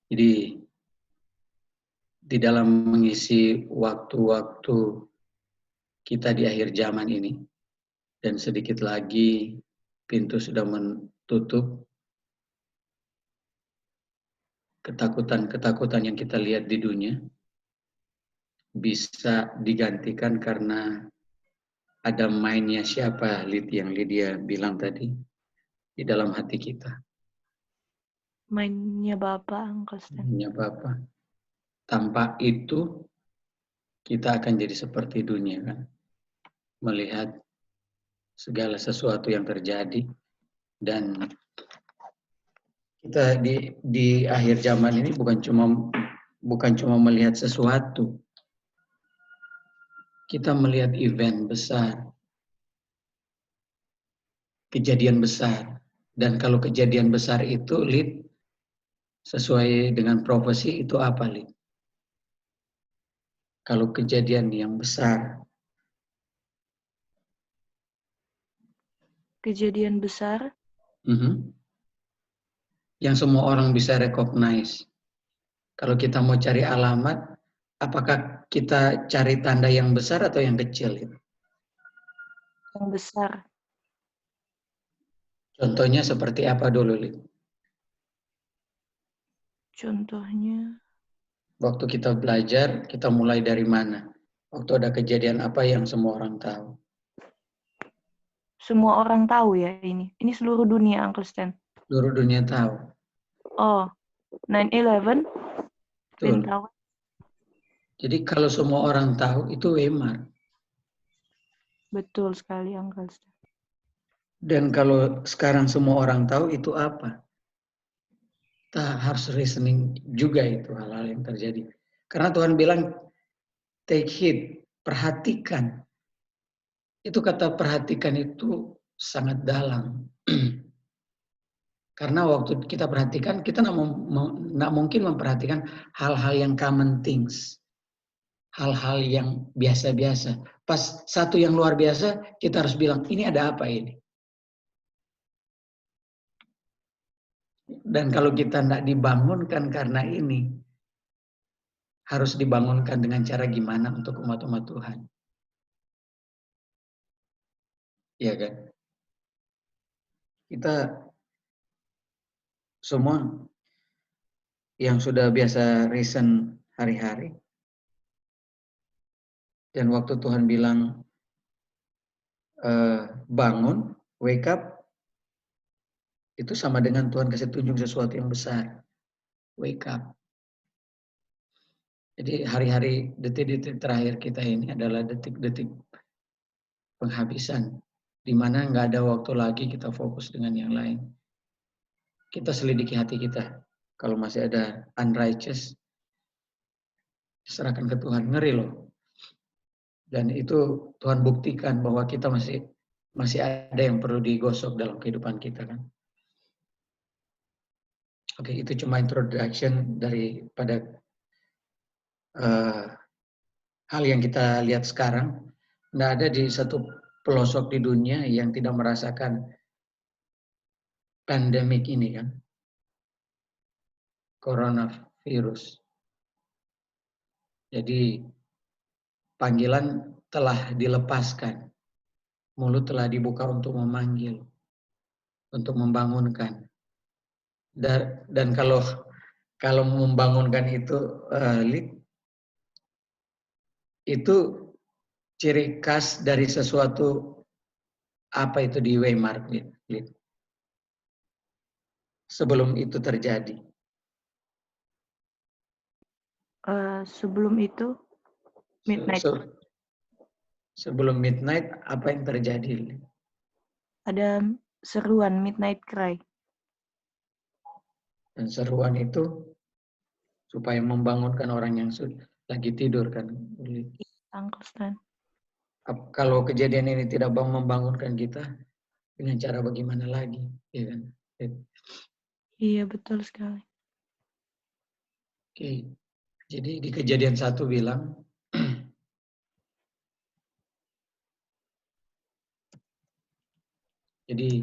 Jadi di dalam mengisi waktu-waktu kita di akhir zaman ini, dan sedikit lagi pintu sudah menutup, ketakutan-ketakutan yang kita lihat di dunia bisa digantikan karena ada mainnya siapa, yang Lydia bilang tadi, di dalam hati kita. Mainnya Bapak, Uncle Stan. Mainnya Bapa. Tanpa itu kita akan jadi seperti dunia, kan? Melihat segala sesuatu yang terjadi, dan kita di akhir zaman ini bukan cuma melihat sesuatu, kita melihat event besar, kejadian besar. Dan kalau kejadian besar itu, Lid, sesuai dengan profesi itu apa, Lid? Kalau kejadian yang besar, Kejadian besar, yang semua orang bisa recognize. Kalau kita mau cari alamat, apakah kita cari tanda yang besar atau yang kecil? Lid? yang besar. Contohnya seperti apa dulu, Lid? Contohnya, Waktu kita belajar, kita mulai dari mana? Waktu ada kejadian apa yang semua orang tahu? semua orang tahu ya ini. Ini seluruh dunia, Uncle Stan. Seluruh dunia tahu. Oh, 9/11, Twin Betul. Tower. Jadi kalau semua orang tahu, itu Weimar. Betul sekali, Uncle Stan. Dan kalau sekarang semua orang tahu, itu apa? Kita harus reasoning juga itu hal-hal yang terjadi. Karena Tuhan bilang, take heed, perhatikan. Itu kata perhatikan itu sangat dalam. Karena waktu kita perhatikan, kita nggak mungkin memperhatikan hal-hal yang common things. Hal-hal yang biasa-biasa. Pas satu yang luar biasa, kita harus bilang, ini ada apa ini? Dan kalau kita tidak dibangunkan karena ini, harus dibangunkan dengan cara gimana untuk umat-umat Tuhan. Iya kan? Kita semua yang sudah biasa reason hari-hari, dan waktu Tuhan bilang, bangun, wake up, itu sama dengan Tuhan kasih tunjuk sesuatu yang besar. Wake up. Jadi hari-hari, detik-detik terakhir kita ini adalah detik-detik penghabisan, di mana nggak ada waktu lagi kita fokus dengan yang lain. Kita selidiki hati kita. Kalau masih ada unrighteous, serahkan ke Tuhan. Ngeri loh. Dan itu Tuhan buktikan bahwa kita masih ada yang perlu digosok dalam kehidupan kita, kan. Oke, itu cuma introduction daripada hal yang kita lihat sekarang. Nggak ada di satu pelosok di dunia yang tidak merasakan pandemik ini, kan. Coronavirus. Jadi panggilan telah dilepaskan. Mulut telah dibuka untuk memanggil, untuk membangunkan. Dan kalau membangunkan itu, itu ciri khas dari sesuatu apa itu di Weimar, sebelum itu terjadi. Sebelum itu, midnight. Sebelum midnight, apa yang terjadi? Ada seruan midnight cry. Dan seruan itu supaya membangunkan orang yang lagi tidur, kan. Uncle Stan. Kalau kejadian ini tidak membangunkan kita, dengan cara bagaimana lagi, ya kan? Iya, betul sekali. Oke. Jadi di Kejadian 1 bilang, jadi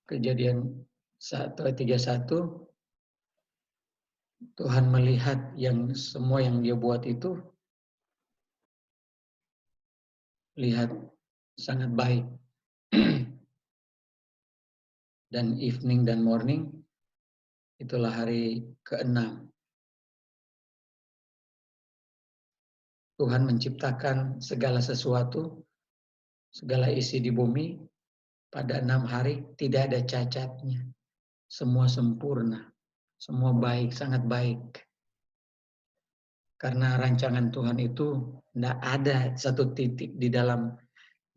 Kejadian 1 ayat 31, Tuhan melihat yang semua yang dia buat itu lihat sangat baik. Dan evening dan morning itulah hari ke-6. Tuhan menciptakan segala sesuatu, segala isi di bumi pada 6 hari tidak ada cacatnya. Semua sempurna, semua baik, sangat baik. Karena rancangan Tuhan itu tidak ada satu titik di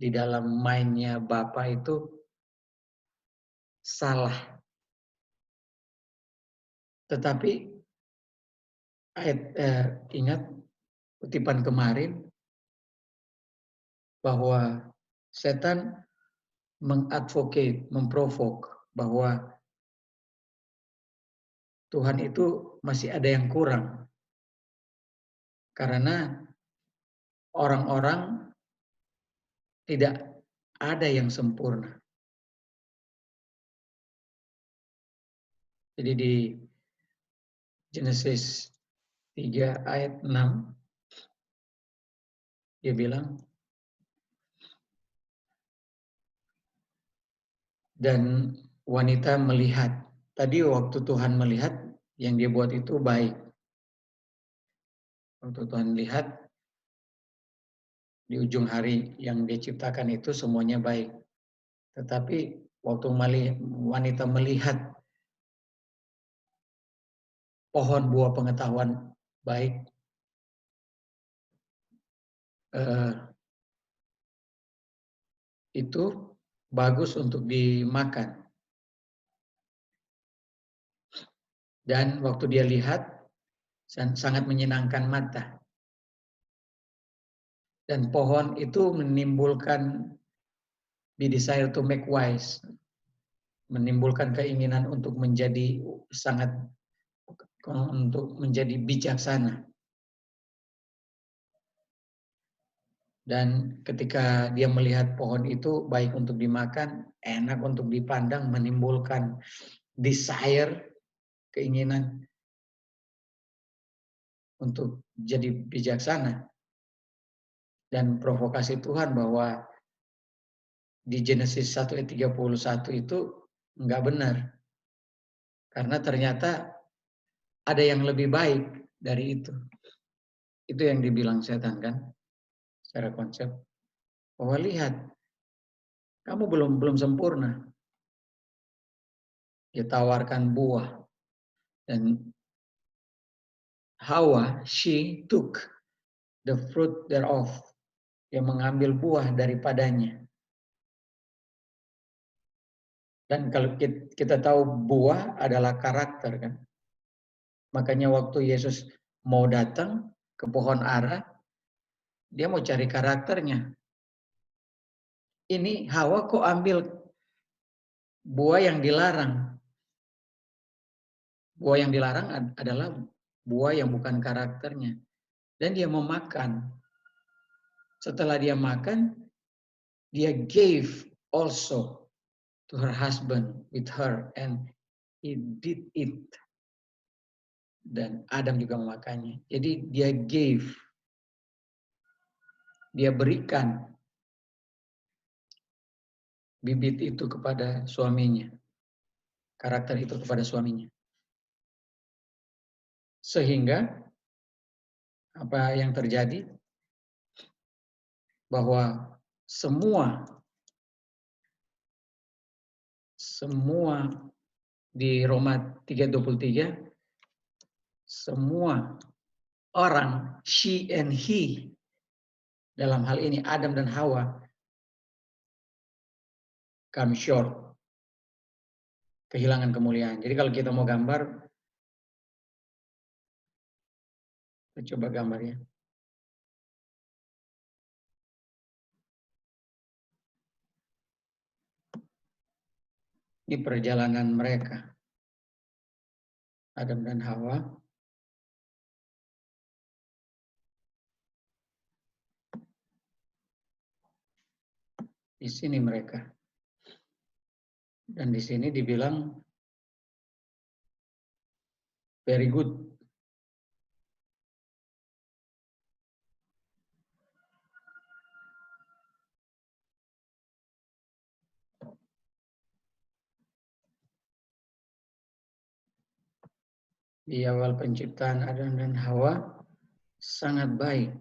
dalam mindnya Bapa itu salah. Tetapi ingat kutipan kemarin bahwa setan mengadvocate, memprovok bahwa Tuhan itu masih ada yang kurang. Karena orang-orang tidak ada yang sempurna. Jadi di Genesis 3 ayat 6 dia bilang, dan wanita melihat. Tadi waktu Tuhan melihat yang dia buat itu baik. Waktu Tuhan lihat di ujung hari yang dia ciptakan itu semuanya baik. Tetapi waktu wanita melihat pohon buah pengetahuan baik, itu bagus untuk dimakan. Dan waktu dia lihat, sangat menyenangkan mata. Dan pohon itu menimbulkan the desire to make wise, menimbulkan keinginan untuk menjadi bijaksana. Dan ketika dia melihat pohon itu baik untuk dimakan, enak untuk dipandang, menimbulkan desire, keinginan untuk jadi bijaksana. Dan provokasi Tuhan bahwa di Genesis 1 ayat 31 itu enggak benar. Karena ternyata ada yang lebih baik dari itu. Itu yang dibilang setan kan, secara konsep. Bahwa lihat, kamu belum sempurna. Dia tawarkan buah. Dan Hawa, she took the fruit thereof. Dia mengambil buah daripadanya. Dan kalau kita tahu buah adalah karakter kan. Makanya waktu Yesus mau datang ke pohon ara, dia mau cari karakternya. Ini Hawa kok ambil buah yang dilarang. Buah yang dilarang adalah buah yang bukan karakternya. Dan dia mau makan. Setelah dia makan, dia gave also to her husband with her and he did it. Dan Adam juga memakannya. Jadi dia gave. Dia berikan bibit itu kepada suaminya. Karakter itu kepada suaminya. Sehingga apa yang terjadi? Bahwa semua di Roma 3:23 semua orang, she and he, dalam hal ini Adam dan Hawa, come short, kehilangan kemuliaan. Jadi kalau kita mau gambar, kita coba gambarnya. Ini perjalanan mereka, Adam dan Hawa. Di sini mereka. Dan di sini dibilang very good di awal penciptaan Adam dan Hawa sangat baik.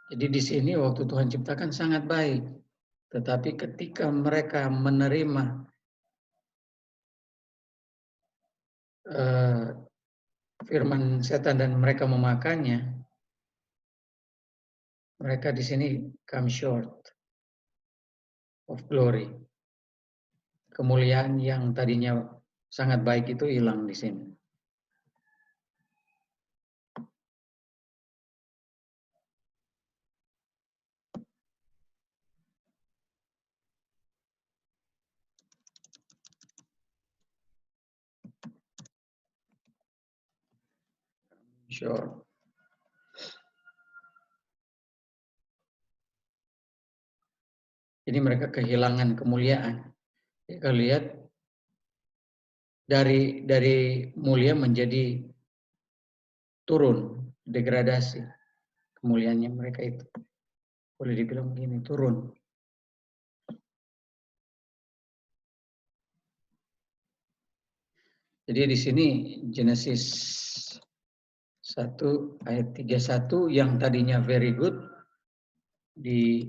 Jadi di sini waktu Tuhan ciptakan sangat baik. Tetapi ketika mereka menerima firman setan dan mereka memakannya, mereka di sini come short of glory. Kemuliaan yang tadinya sangat baik itu hilang di sini. Short. Jadi mereka kehilangan kemuliaan. Kita lihat dari mulia menjadi turun, degradasi kemuliaannya mereka itu. Boleh dibilang begini, turun. Jadi di sini Genesis 1 ayat 31 yang tadinya very good di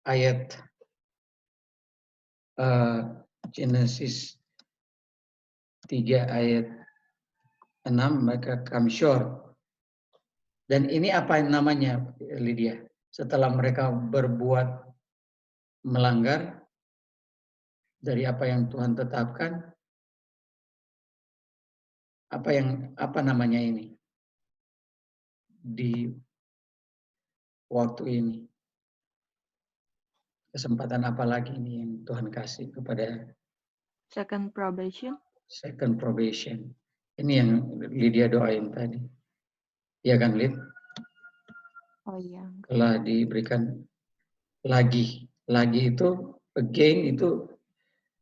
ayat Genesis 3 ayat 6 mereka come short. Dan ini apa namanya, Lydia? Setelah mereka berbuat melanggar dari apa yang Tuhan tetapkan, apa namanya ini? Di waktu ini. Kesempatan apa lagi ini yang Tuhan kasih kepada Second probation. second probation. Ini yang Lydia doain tadi. Iya kan, Lid? Oh iya. Telah diberikan lagi. Lagi itu, again itu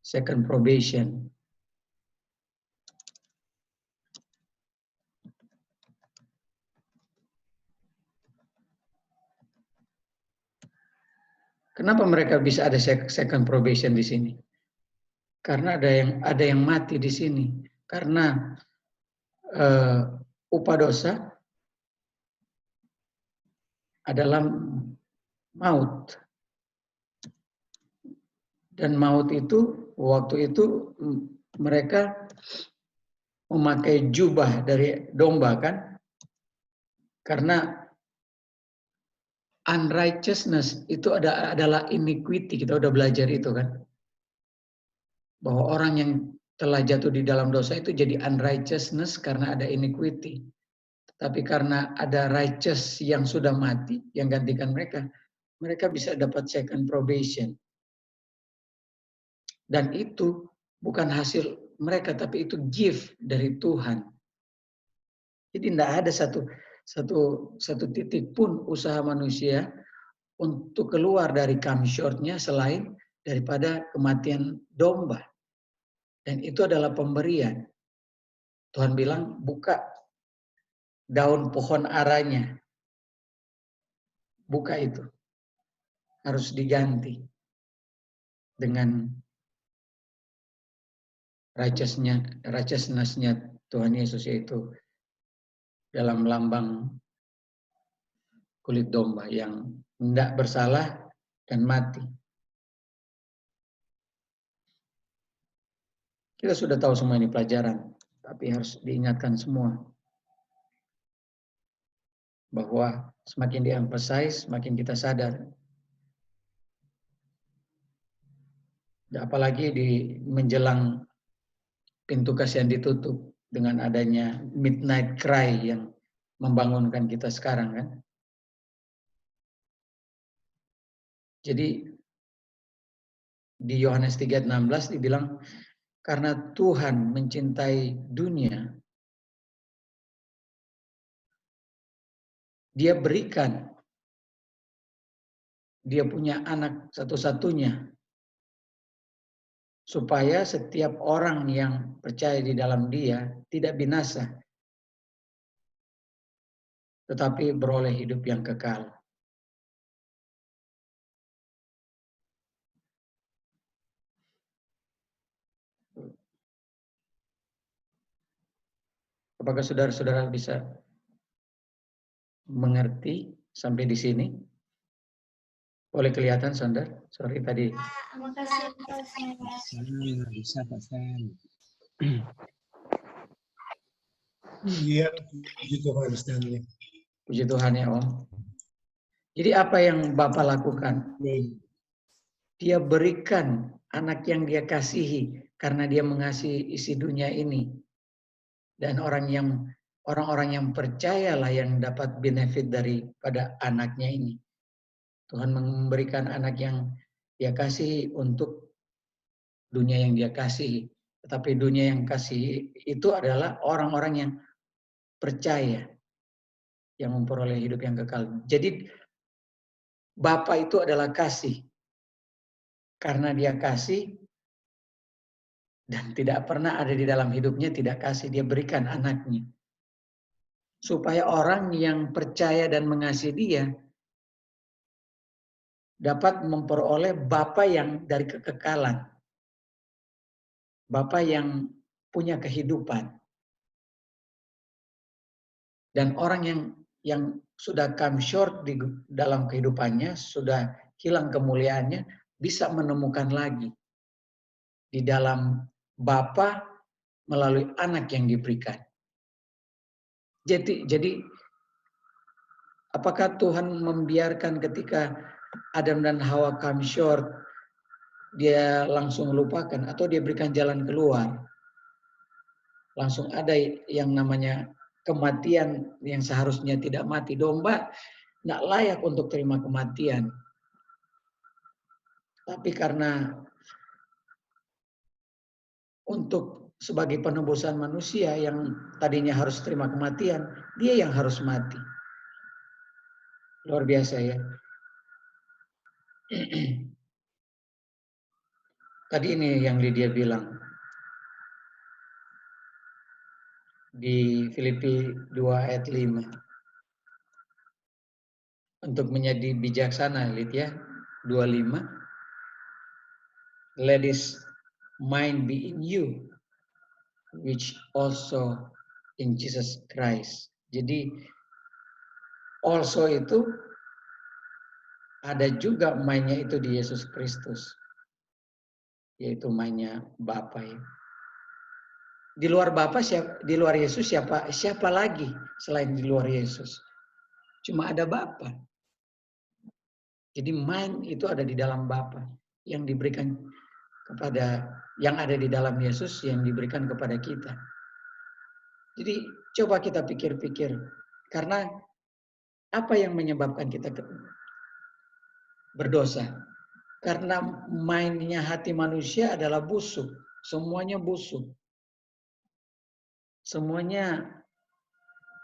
second probation. Kenapa mereka bisa ada second probation di sini? Karena ada yang mati di sini. Karena upah dosa adalah maut. Dan maut itu, waktu itu mereka memakai jubah dari domba kan? Karena unrighteousness itu adalah iniquity, kita udah belajar itu kan. Bahwa orang yang telah jatuh di dalam dosa itu jadi unrighteousness karena ada iniquity. Tapi karena ada righteous yang sudah mati, yang gantikan mereka, mereka bisa dapat second probation. Dan itu bukan hasil mereka, tapi itu gift dari Tuhan. Jadi tidak ada satu titik pun usaha manusia untuk keluar dari come short-nya selain daripada kematian domba. Dan itu adalah pemberian. Tuhan bilang, buka daun pohon aranya. Buka itu. Harus diganti dengan righteousness-nya Tuhan Yesus, yaitu dalam lambang kulit domba yang tidak bersalah dan mati. Kita sudah tahu semua ini pelajaran, tapi harus diingatkan semua. Bahwa semakin di-emphasize, semakin kita sadar. Apalagi di menjelang pintu kasihan ditutup dengan adanya midnight cry yang membangunkan kita sekarang kan. Jadi di Yohanes 3:16 dibilang, karena Tuhan mencintai dunia, Dia berikan Dia punya anak satu-satunya supaya setiap orang yang percaya di dalam Dia tidak binasa, tetapi beroleh hidup yang kekal. Apakah saudara-saudara bisa mengerti sampai di sini? Boleh kelihatan, saudara? Sorry tadi. Bisa Pak Stan. Iya, puji Tuhan Stanley. Puji Tuhan ya Om. Jadi apa yang Bapak lakukan? Dia berikan anak yang Dia kasihi karena Dia mengasihi isi dunia ini. Dan orang-orang yang percayalah yang dapat benefit daripada anaknya ini. Tuhan memberikan anak yang Dia kasihi untuk dunia yang Dia kasihi. Tetapi dunia yang kasihi itu adalah orang-orang yang percaya, yang memperoleh hidup yang kekal. Jadi Bapa itu adalah kasih. Karena Dia kasih dan tidak pernah ada di dalam hidupnya tidak kasih, Dia berikan anaknya. Supaya orang yang percaya dan mengasihi Dia dapat memperoleh Bapa yang dari kekekalan. Bapa yang punya kehidupan. Dan orang yang sudah come short di dalam kehidupannya, sudah hilang kemuliaannya, bisa menemukan lagi di dalam Bapa melalui anak yang diberikan. Jadi apakah Tuhan membiarkan ketika Adam dan Hawa come short, Dia langsung lupakan atau Dia berikan jalan keluar? Langsung ada yang namanya kematian yang seharusnya tidak mati. Domba tidak layak untuk terima kematian. Tapi karena untuk sebagai penebusan manusia yang tadinya harus terima kematian, Dia yang harus mati. Luar biasa ya. Tadi ini yang Lydia bilang. Di Filipi 2 ayat 5. Untuk menjadi bijaksana, Lydia 25. Let this mind be in you, which also in Jesus Christ. Jadi also itu ada juga mainnya itu di Yesus Kristus, yaitu mainnya Bapa ya. Di luar Bapa di luar Yesus siapa lagi selain di luar Yesus? Cuma ada Bapa. Jadi mind itu ada di dalam Bapa yang diberikan kepada yang ada di dalam Yesus yang diberikan kepada kita. Jadi coba kita pikir-pikir, karena apa yang menyebabkan kita berdosa? Karena mindnya hati manusia adalah busuk, semuanya busuk. Semuanya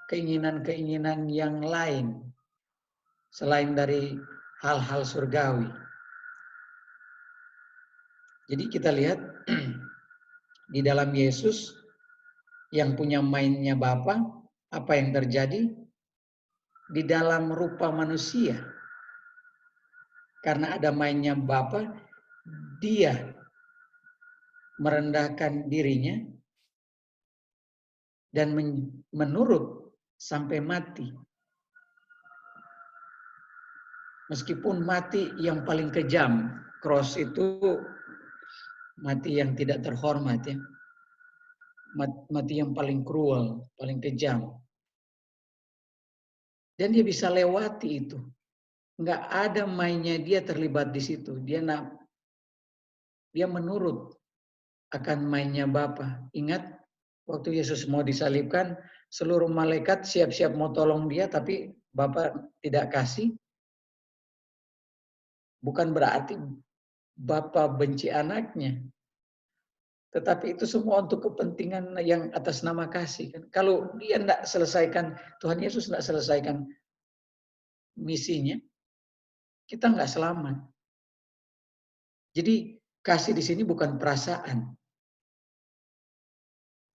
keinginan-keinginan yang lain selain dari hal-hal surgawi. Jadi kita lihat di dalam Yesus yang punya mindnya Bapa, apa yang terjadi? Di dalam rupa manusia. Karena ada mindnya Bapa, Dia merendahkan dirinya dan menurut sampai mati. Meskipun mati yang paling kejam, cross itu mati yang tidak terhormat ya. Mati yang paling cruel, paling kejam. Dan Dia bisa lewati itu. Enggak ada mainnya Dia terlibat di situ. Dia menurut akan mainnya Bapa. Ingat waktu Yesus mau disalibkan, seluruh malaikat siap-siap mau tolong Dia, tapi Bapa tidak kasih. Bukan berarti Bapa benci anaknya. Tetapi itu semua untuk kepentingan yang atas nama kasih. Kalau Dia tidak selesaikan, Tuhan Yesus tidak selesaikan misinya, kita nggak selamat. Jadi Kasih di sini bukan perasaan.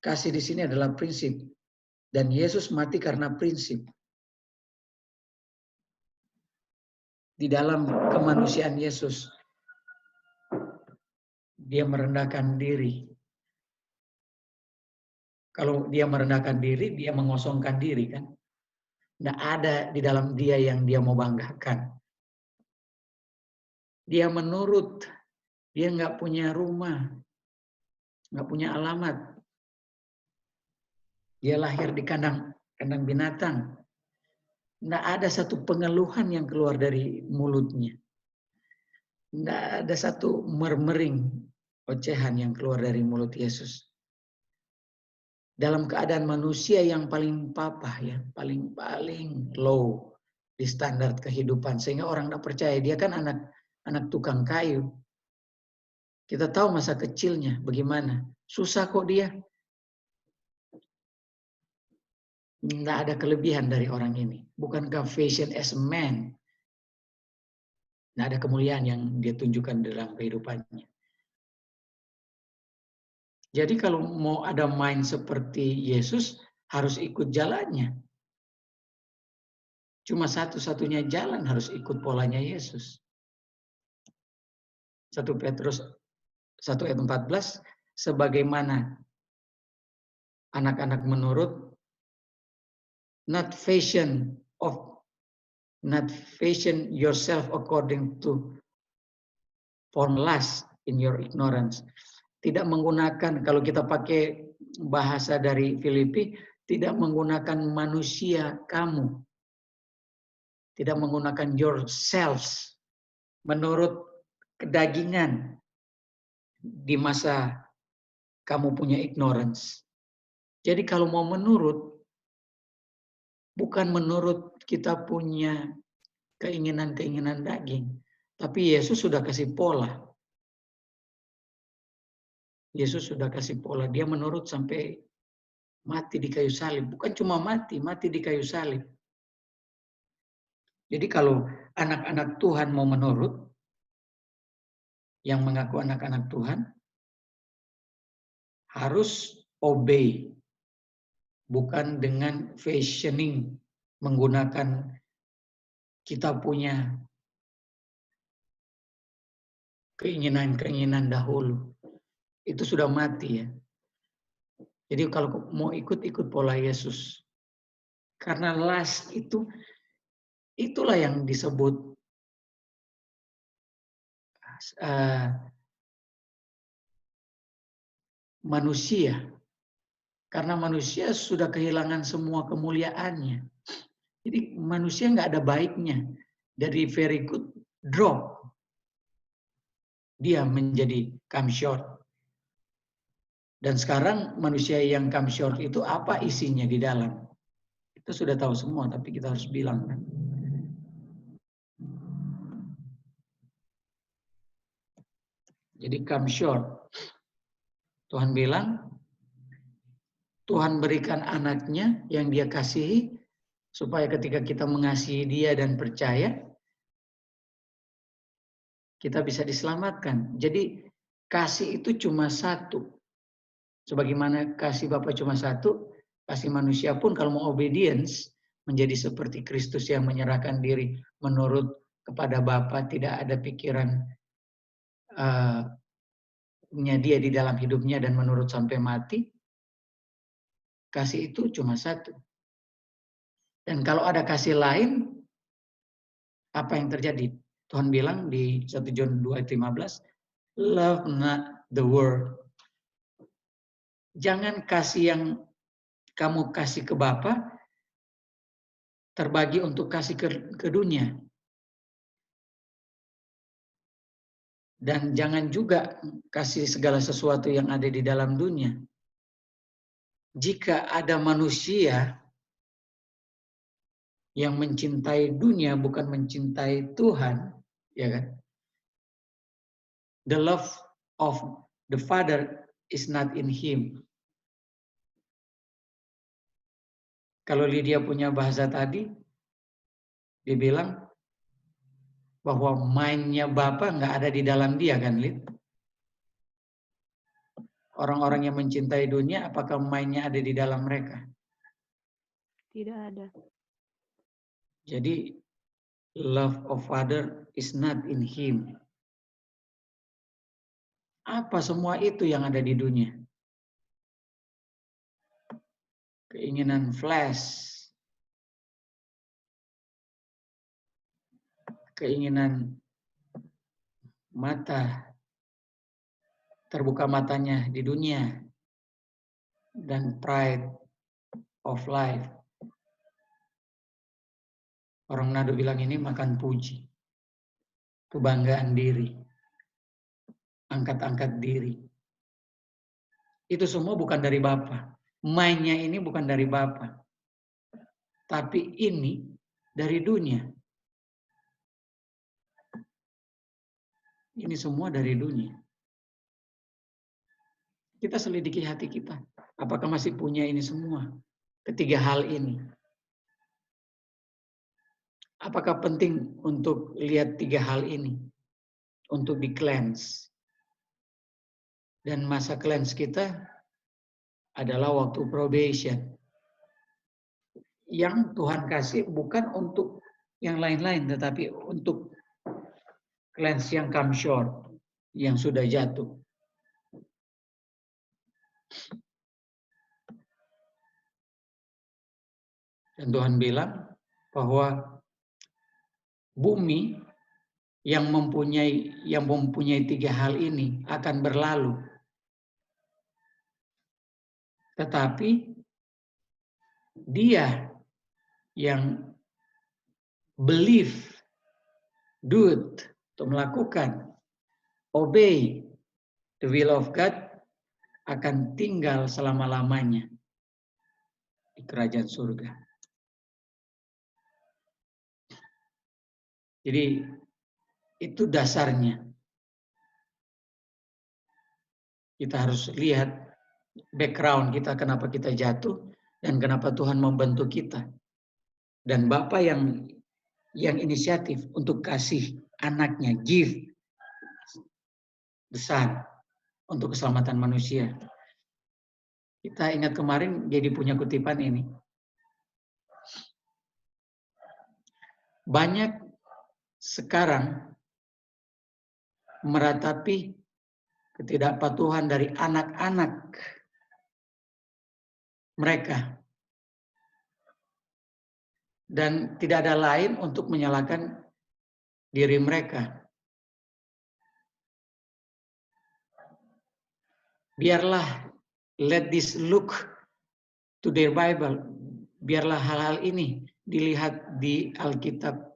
Kasih di sini adalah prinsip. Dan Yesus mati karena prinsip. Di dalam kemanusiaan Yesus, dia merendahkan diri. Kalau dia merendahkan diri, dia mengosongkan diri kan. Nggak ada di dalam dia yang dia mau banggakan. Dia menurut, dia nggak punya rumah, nggak punya alamat. Dia lahir di kandang binatang. Nggak ada satu pengeluhan yang keluar dari mulutnya. Nggak ada satu murmuring, ocehan yang keluar dari mulut Yesus. Dalam keadaan manusia yang paling papa ya, paling low di standar kehidupan, sehingga orang tidak percaya dia kan anak tukang kayu. Kita tahu masa kecilnya bagaimana, susah kok dia. Tidak ada kelebihan dari orang ini. Bukankah fashion as a man? Tidak ada kemuliaan yang dia tunjukkan dalam kehidupannya. Jadi kalau mau ada mind seperti Yesus, harus ikut jalannya. Cuma satu-satunya jalan harus ikut polanya Yesus. 1 Petrus 1 ayat 14, sebagaimana anak-anak menurut, not fashion yourself according to form lust in your ignorance. Tidak menggunakan, kalau kita pakai bahasa dari Filipi, tidak menggunakan manusia kamu. Tidak menggunakan yourselves menurut kedagingan di masa kamu punya ignorance. Jadi kalau mau menurut, bukan menurut kita punya keinginan-keinginan daging. Tapi Yesus sudah kasih pola. Yesus sudah kasih pola. Dia menurut sampai mati di kayu salib. Bukan cuma mati di kayu salib. Jadi kalau anak-anak Tuhan mau menurut, yang mengaku anak-anak Tuhan, harus obey. Bukan dengan fashioning, menggunakan kita punya keinginan-keinginan dahulu. Itu sudah mati ya. Jadi kalau mau ikut pola Yesus. Karena lust itulah yang disebut manusia. Karena manusia sudah kehilangan semua kemuliaannya. Jadi manusia nggak ada baiknya. Dari very good drop. Dia menjadi come short. Dan sekarang manusia yang come short itu apa isinya di dalam? Kita sudah tahu semua, tapi kita harus bilang kan. Jadi come short. Tuhan bilang, Tuhan berikan anaknya yang dia kasihi, supaya ketika kita mengasihi dia dan percaya, kita bisa diselamatkan. Jadi kasih itu cuma satu. Sebagaimana kasih Bapa cuma satu, kasih manusia pun kalau mau obedience, menjadi seperti Kristus yang menyerahkan diri menurut kepada Bapa, tidak ada pikiran dia di dalam hidupnya dan menurut sampai mati. Kasih itu cuma satu. Dan kalau ada kasih lain, apa yang terjadi? Tuhan bilang di 1 John 2 ayat 15, love not the world. Jangan kasih yang kamu kasih ke Bapa terbagi untuk kasih ke dunia. Dan jangan juga kasih segala sesuatu yang ada di dalam dunia. Jika ada manusia yang mencintai dunia bukan mencintai Tuhan, ya kan? The love of the Father is not in him. Kalau Lydia punya bahasa tadi, dia bilang bahwa mind-nya Bapa nggak ada di dalam dia kan, Lid? Orang-orang yang mencintai dunia, apakah mainnya ada di dalam mereka? Tidak ada. Jadi, love of Father is not in him. Apa semua itu yang ada di dunia? Keinginan flesh, keinginan mata, terbuka matanya di dunia, dan pride of life. Orang Nado bilang ini makan puji, kebanggaan diri, angkat-angkat diri. Itu semua bukan dari Bapa. Mainnya ini bukan dari Bapa. Tapi ini dari dunia. Ini semua dari dunia. Kita selidiki hati kita. Apakah masih punya ini semua? Ketiga hal ini. Apakah penting untuk lihat tiga hal ini? Untuk di-cleanse. Dan masa cleanse kita adalah waktu probation. Yang Tuhan kasih bukan untuk yang lain-lain, tetapi untuk cleanse yang come short, yang sudah jatuh. Dan Tuhan bilang bahwa bumi yang mempunyai tiga hal ini akan berlalu. Tetapi dia yang believe, do it, untuk melakukan, obey the will of God, akan tinggal selama-lamanya di kerajaan surga. Jadi itu dasarnya. Kita harus lihat background kita, kenapa kita jatuh, dan kenapa Tuhan membentuk kita. Dan Bapa yang inisiatif untuk kasih anaknya, give the Son, untuk keselamatan manusia. Kita ingat kemarin jadi punya kutipan ini. Banyak sekarang meratapi ketidakpatuhan dari anak-anak mereka. Dan tidak ada lain untuk menyalahkan diri mereka. Biarlah, let this look to their Bible. Biarlah hal-hal ini dilihat di Alkitab.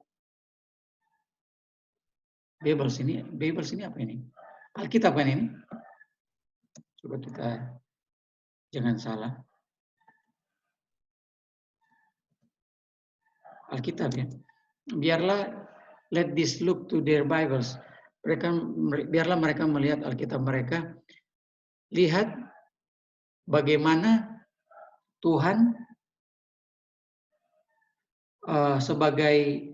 Bible sini apa ini? Alkitab kan ini? Coba kita jangan salah. Alkitab ya. Biarlah, let this look to their Bibles. Biarlah mereka melihat Alkitab mereka. Lihat bagaimana Tuhan sebagai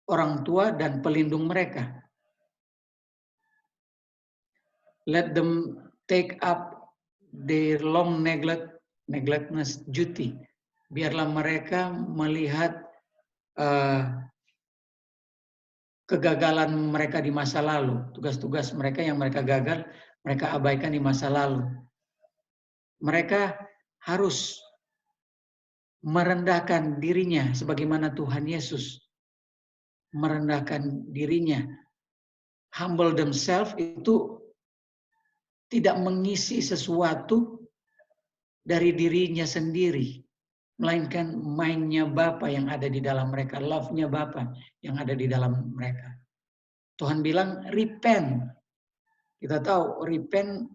orang tua dan pelindung mereka. Let them take up their long neglectness duty. Biarlah mereka melihat kegagalan mereka di masa lalu, tugas-tugas mereka yang mereka gagal, mereka abaikan di masa lalu. Mereka harus merendahkan dirinya sebagaimana Tuhan Yesus merendahkan dirinya. Humble themselves itu tidak mengisi sesuatu dari dirinya sendiri, melainkan mainnya Bapa yang ada di dalam mereka, love-nya Bapa yang ada di dalam mereka. Tuhan bilang repent. Kita tahu repent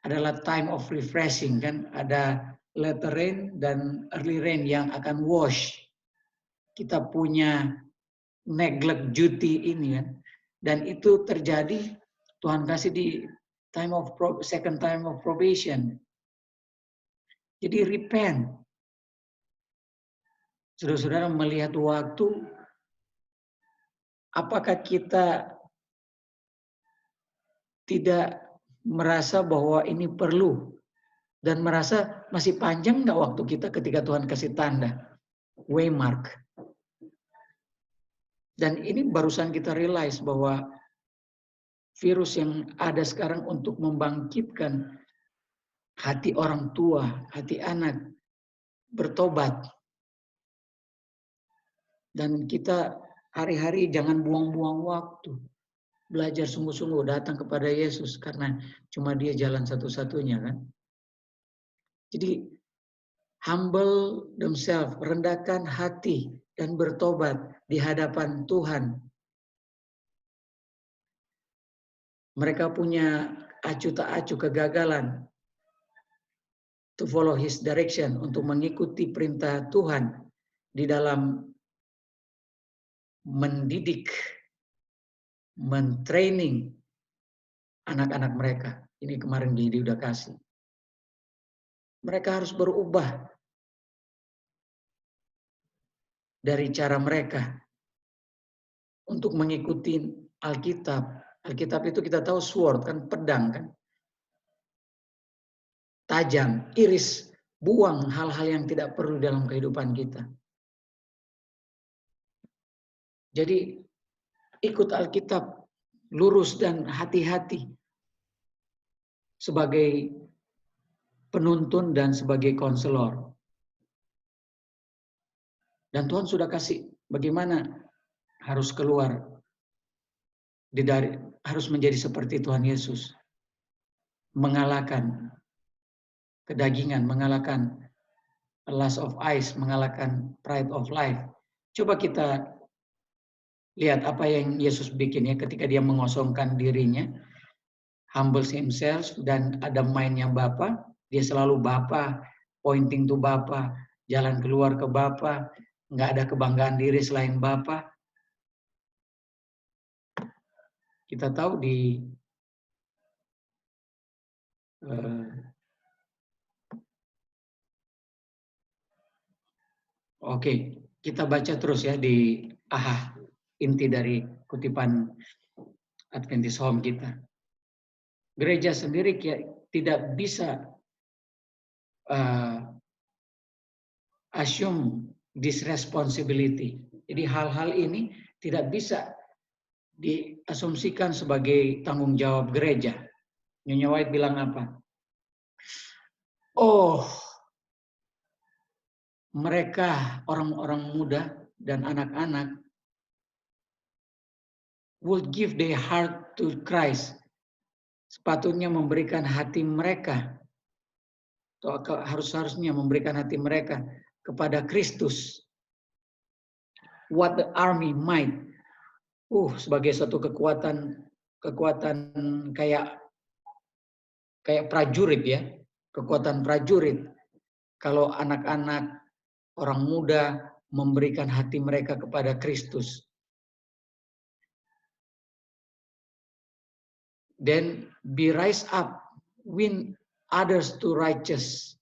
adalah time of refreshing kan, ada latter rain dan early rain yang akan wash. Kita punya neglect duty ini kan, dan itu terjadi Tuhan kasih di second time of probation. Jadi repent. Saudara-saudara melihat waktu, apakah kita tidak merasa bahwa ini perlu. Dan merasa masih panjang nggak waktu kita ketika Tuhan kasih tanda. Waymark. Dan ini barusan kita realize bahwa virus yang ada sekarang untuk membangkitkan hati orang tua, hati anak, bertobat. Dan kita hari-hari jangan buang-buang waktu. Belajar sungguh-sungguh datang kepada Yesus karena cuma Dia jalan satu-satunya kan. Jadi humble themselves, rendahkan hati dan bertobat di hadapan Tuhan. Mereka punya acuh tak acuh kegagalan to follow His direction, untuk mengikuti perintah Tuhan di dalam mendidik, mentraining anak-anak mereka. Ini kemarin Didi udah kasih. Mereka harus berubah dari cara mereka untuk mengikuti Alkitab. Alkitab itu kita tahu sword kan, pedang kan. Tajam, iris, buang hal-hal yang tidak perlu dalam kehidupan kita. Jadi ikut Alkitab, lurus dan hati-hati sebagai penuntun dan sebagai konselor. Dan Tuhan sudah kasih bagaimana harus keluar harus menjadi seperti Tuhan Yesus. Mengalahkan kedagingan, mengalahkan lust of eyes, mengalahkan pride of life. Coba kita lihat apa yang Yesus bikin ya ketika Dia mengosongkan dirinya, humble himself, dan ada mainnya Bapa. Dia selalu Bapa, pointing to Bapa, jalan keluar ke Bapa, nggak ada kebanggaan diri selain Bapa. Kita tahu di oke, kita baca terus ya di inti dari kutipan Adventist Home kita. Gereja sendiri tidak bisa assume this responsibility. Jadi hal-hal ini tidak bisa diasumsikan sebagai tanggung jawab gereja. Nyonya White bilang apa? Oh, mereka orang-orang muda dan anak-anak would give their heart to Christ. Sepatutnya memberikan hati mereka, atau harusnya memberikan hati mereka kepada Kristus. What the army might. Sebagai satu kekuatan kayak prajurit ya, kekuatan prajurit. Kalau anak-anak, orang muda memberikan hati mereka kepada Kristus. Then be rise up, win others to righteous.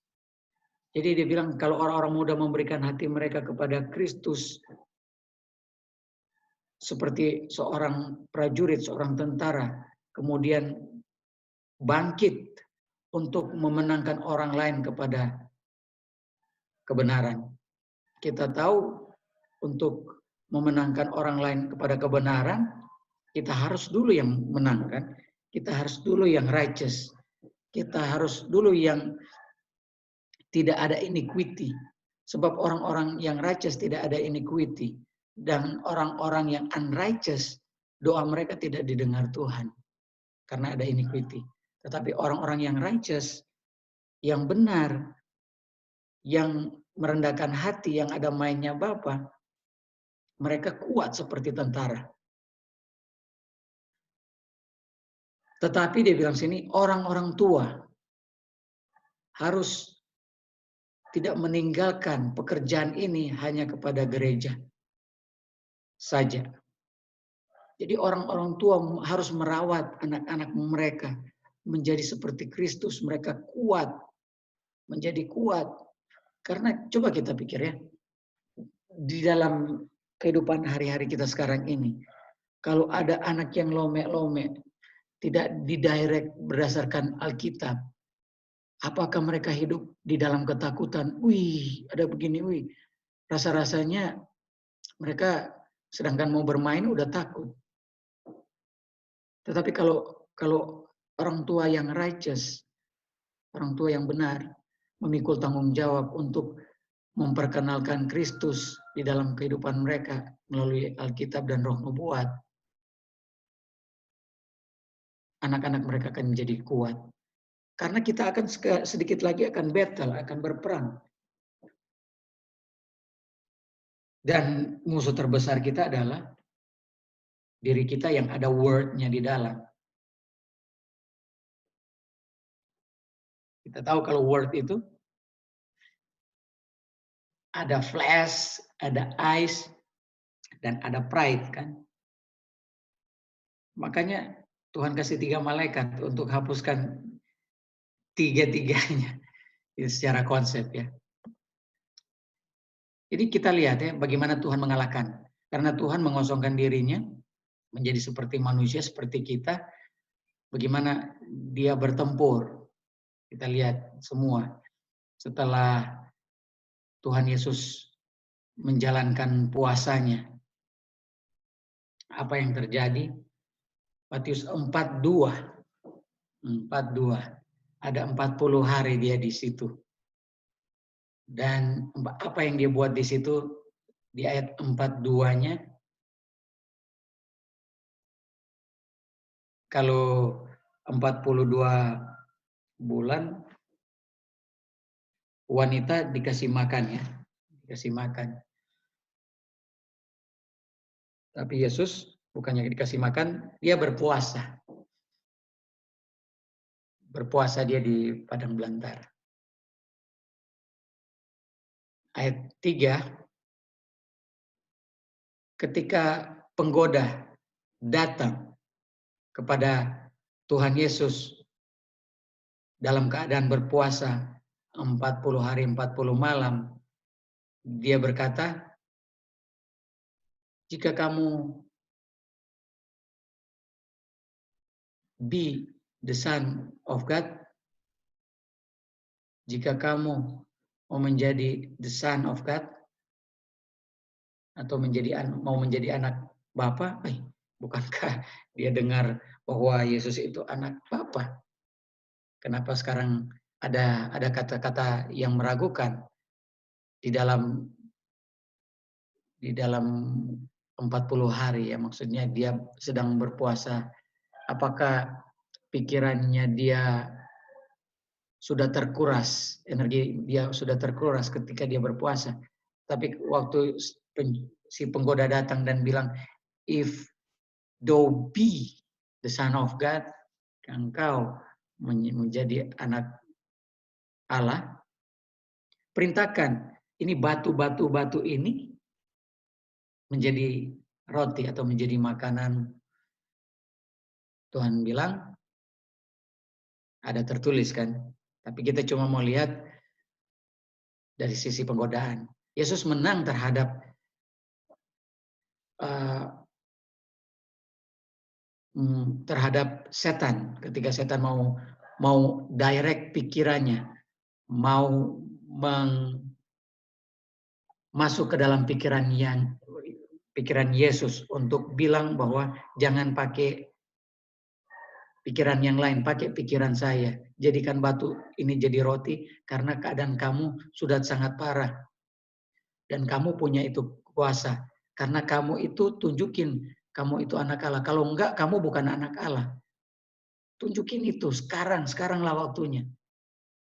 Jadi dia bilang kalau orang-orang muda memberikan hati mereka kepada Kristus, seperti seorang prajurit, seorang tentara, kemudian bangkit untuk memenangkan orang lain kepada kebenaran. Kita tahu untuk memenangkan orang lain kepada kebenaran, kita harus dulu yang menangkan. Kita harus dulu yang righteous. Kita harus dulu yang tidak ada iniquity. Sebab orang-orang yang righteous tidak ada iniquity. Dan orang-orang yang unrighteous, doa mereka tidak didengar Tuhan. Karena ada iniquity. Tetapi orang-orang yang righteous, yang benar, yang merendahkan hati, yang ada mainnya Bapa, mereka kuat seperti tentara. Tetapi dia bilang sini, orang-orang tua harus tidak meninggalkan pekerjaan ini hanya kepada gereja saja. Jadi orang-orang tua harus merawat anak-anak mereka menjadi seperti Kristus. Mereka kuat, menjadi kuat. Karena coba kita pikir ya, di dalam kehidupan hari-hari kita sekarang ini, kalau ada anak yang lome-lome, tidak didirect berdasarkan Alkitab. Apakah mereka hidup di dalam ketakutan? Wih, ada begini, wih. Rasa-rasanya mereka sedangkan mau bermain udah takut. Tetapi kalau orang tua yang righteous, orang tua yang benar, memikul tanggung jawab untuk memperkenalkan Kristus di dalam kehidupan mereka melalui Alkitab dan Roh Nubuat, anak-anak mereka akan menjadi kuat. Karena kita akan sedikit lagi akan battle, akan berperang. Dan musuh terbesar kita adalah diri kita yang ada word-nya di dalam. Kita tahu kalau word itu ada flesh, ada eyes, dan ada pride kan. Makanya Tuhan kasih 3 malaikat untuk hapuskan tiga-tiganya secara konsep ya. Jadi kita lihat ya bagaimana Tuhan mengalahkan. Karena Tuhan mengosongkan dirinya menjadi seperti manusia, seperti kita. Bagaimana dia bertempur. Kita lihat semua. Setelah Tuhan Yesus menjalankan puasanya. Apa yang terjadi? Matius 4:2. 4:2. Ada 40 hari dia di situ. Dan apa yang dia buat di situ di ayat 42-nya, kalau 42 bulan wanita dikasih makan ya, dikasih makan. Tapi Yesus bukannya dikasih makan, dia berpuasa. Berpuasa dia di padang belantara. Ayat 3, ketika penggoda datang kepada Tuhan Yesus dalam keadaan berpuasa 40 hari 40 malam, dia berkata, jika kamu be the son of God, jika kamu mau menjadi the son of God, atau mau menjadi anak Bapa, bukankah dia dengar bahwa Yesus itu anak Bapa? Kenapa sekarang ada kata-kata yang meragukan di dalam 40 hari ya, maksudnya dia sedang berpuasa. Apakah pikirannya dia sudah terkuras, energi dia sudah terkuras ketika dia berpuasa? Tapi waktu si penggoda datang dan bilang, if thou be the son of God, engkau menjadi anak Allah, perintahkan ini batu ini menjadi roti atau menjadi makanan. Tuhan bilang, ada tertulis kan, tapi kita cuma mau lihat dari sisi penggodaan. Yesus menang terhadap setan ketika setan mau direct pikirannya, mau masuk ke dalam pikiran Yesus untuk bilang bahwa jangan pakai pikiran yang lain, pakai pikiran saya. Jadikan batu ini jadi roti karena keadaan kamu sudah sangat parah. Dan kamu punya itu kuasa. Karena kamu itu tunjukin kamu itu anak Allah. Kalau enggak, kamu bukan anak Allah. Tunjukin itu sekaranglah waktunya.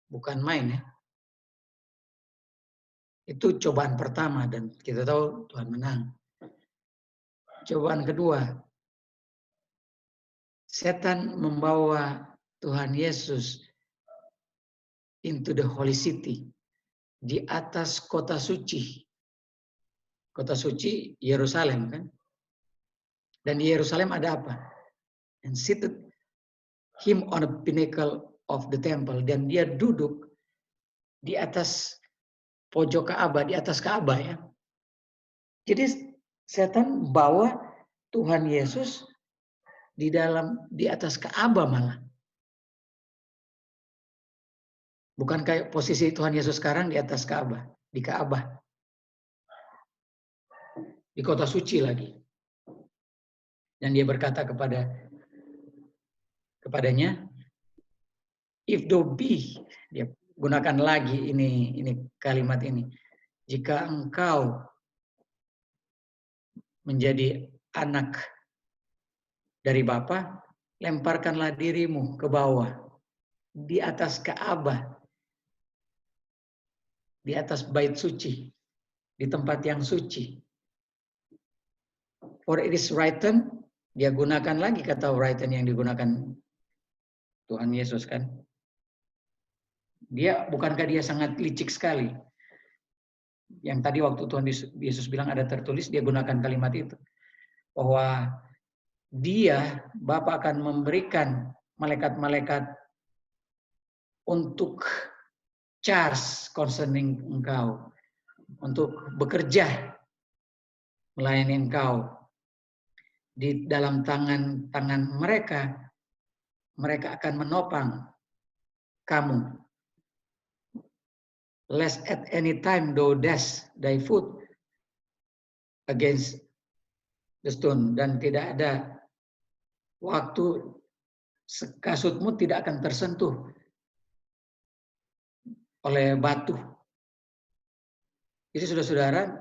Bukan main ya. Itu cobaan pertama dan kita tahu Tuhan menang. Cobaan kedua, setan membawa Tuhan Yesus into the holy city, di atas kota suci. Kota suci Yerusalem kan? Dan di Yerusalem ada apa? And seated him on a pinnacle of the temple, dan dia duduk di atas pojok Ka'bah, di atas Ka'bah ya. Jadi setan bawa Tuhan Yesus di atas Ka'bah malah. Bukan kayak posisi Tuhan Yesus sekarang di atas Ka'bah, di Ka'bah. Di kota suci lagi. Dan dia berkata kepadanya, if thou be, dia gunakan lagi ini kalimat ini. Jika engkau menjadi anak dari Bapa, lemparkanlah dirimu ke bawah, di atas Ka'bah, di atas bait suci, di tempat yang suci. For it is written, dia gunakan lagi kata written yang digunakan Tuhan Yesus kan. Bukankah dia sangat licik sekali? Yang tadi waktu Tuhan Yesus bilang ada tertulis, dia gunakan kalimat itu. Bahwa Bapa akan memberikan malaikat-malaikat untuk charge concerning engkau. Untuk bekerja melayani engkau. Di dalam tangan mereka akan menopang kamu. Lest at any time thou dash thy foot against the stone. Dan tidak ada waktu kasutmu tidak akan tersentuh oleh batu. Jadi saudara-saudara,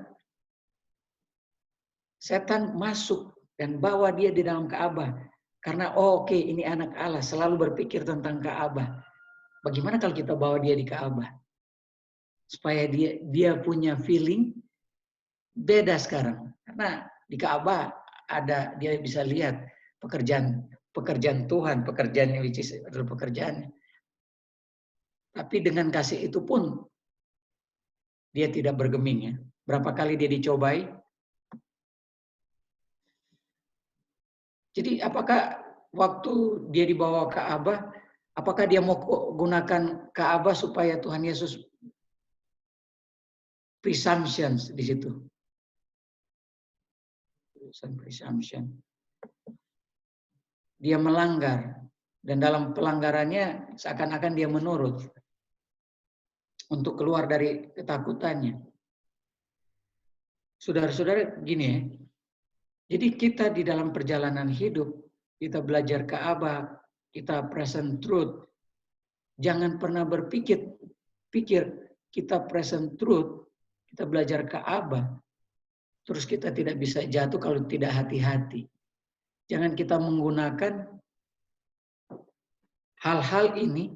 setan masuk dan bawa dia di dalam Ka'bah. Karena oke, ini anak Allah, selalu berpikir tentang Ka'bah. Bagaimana kalau kita bawa dia di Ka'bah? Supaya dia punya feeling beda sekarang. Karena di Ka'bah dia bisa lihat pekerjaan Tuhan, pekerjaannya which is adalah pekerjaannya. Tapi dengan kasih itu pun dia tidak bergeming ya. Berapa kali dia dicobai? Jadi apakah waktu dia dibawa ke Ka'bah, apakah dia mau gunakan Ka'bah supaya Tuhan Yesus presumptions di situ? Presumption. Dia melanggar dan dalam pelanggarannya seakan-akan dia menurut untuk keluar dari ketakutannya. Saudara-saudara gini ya. Jadi kita di dalam perjalanan hidup, kita belajar Ka'bah, kita present truth. Jangan pernah pikir kita present truth, kita belajar Ka'bah, terus kita tidak bisa jatuh kalau tidak hati-hati. Jangan kita menggunakan hal-hal ini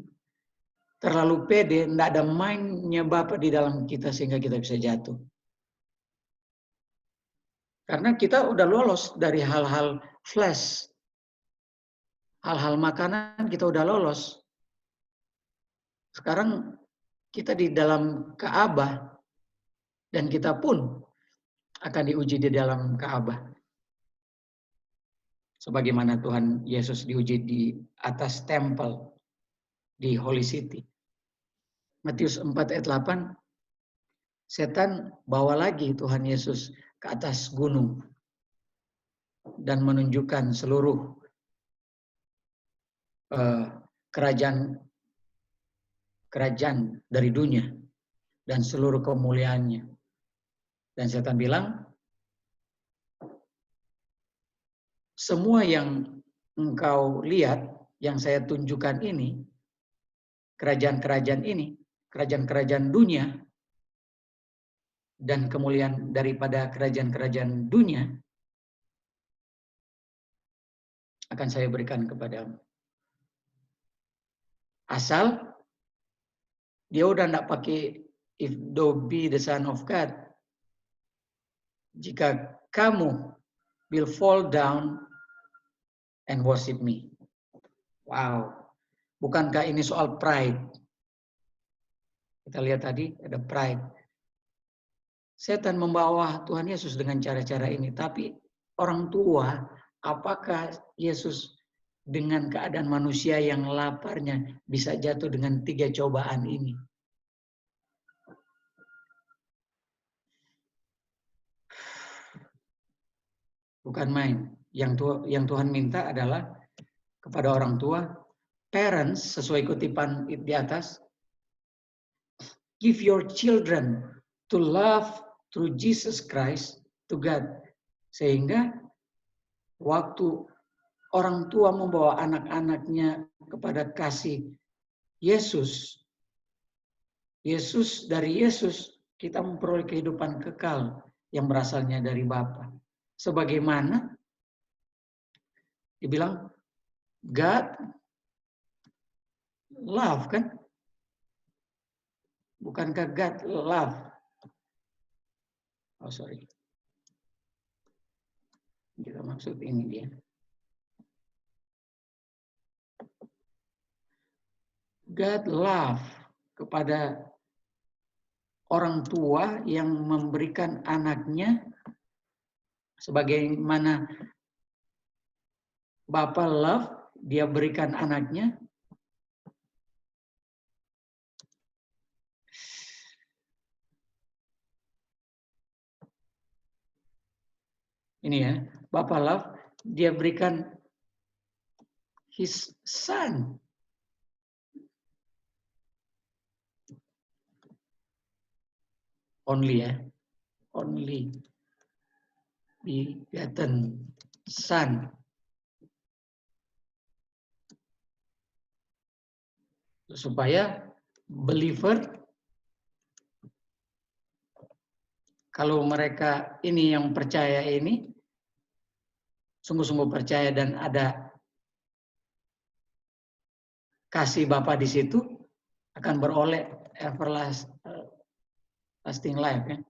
terlalu pede, tidak ada mindnya Bapa di dalam kita sehingga kita bisa jatuh. Karena kita udah lolos dari hal-hal flesh. Hal-hal makanan kita udah lolos. Sekarang kita di dalam Ka'bah dan kita pun akan diuji di dalam Ka'bah. Sebagaimana Tuhan Yesus diuji di atas tempel di Holy City. Matius 4 ayat 8, setan bawa lagi Tuhan Yesus ke atas gunung dan menunjukkan seluruh kerajaan dari dunia dan seluruh kemuliaannya. Dan setan bilang, semua yang engkau lihat, yang saya tunjukkan ini, kerajaan-kerajaan dunia, dan kemuliaan daripada kerajaan-kerajaan dunia, akan saya berikan kepadamu. Asal dia udah enggak pakai if thou be the son of God. Jika kamu will fall down and worship me. Wow. Bukankah ini soal pride? Kita lihat tadi ada pride. Setan membawa Tuhan Yesus dengan cara-cara ini. Tapi orang tua, apakah Yesus dengan keadaan manusia yang laparnya bisa jatuh dengan 3 cobaan ini? Bukan main. Yang Tuhan minta adalah kepada orang tua, parents, sesuai kutipan di atas, give your children to love through Jesus Christ to God. Sehingga waktu orang tua membawa anak-anaknya kepada kasih Yesus, dari Yesus kita memperoleh kehidupan kekal yang berasalnya dari Bapa. Sebagaimana dibilang God love, kan? Bukankah God love? Oh sorry. Kita maksud ini dia. God love kepada orang tua yang memberikan anaknya sebagaimana Bapa love, dia berikan anaknya. Ini ya, Bapa love, dia berikan his son. Only ya, only begotten son. Supaya believer, kalau mereka ini yang percaya ini, sungguh-sungguh percaya dan ada kasih Bapa di situ, akan beroleh everlasting life. Ya.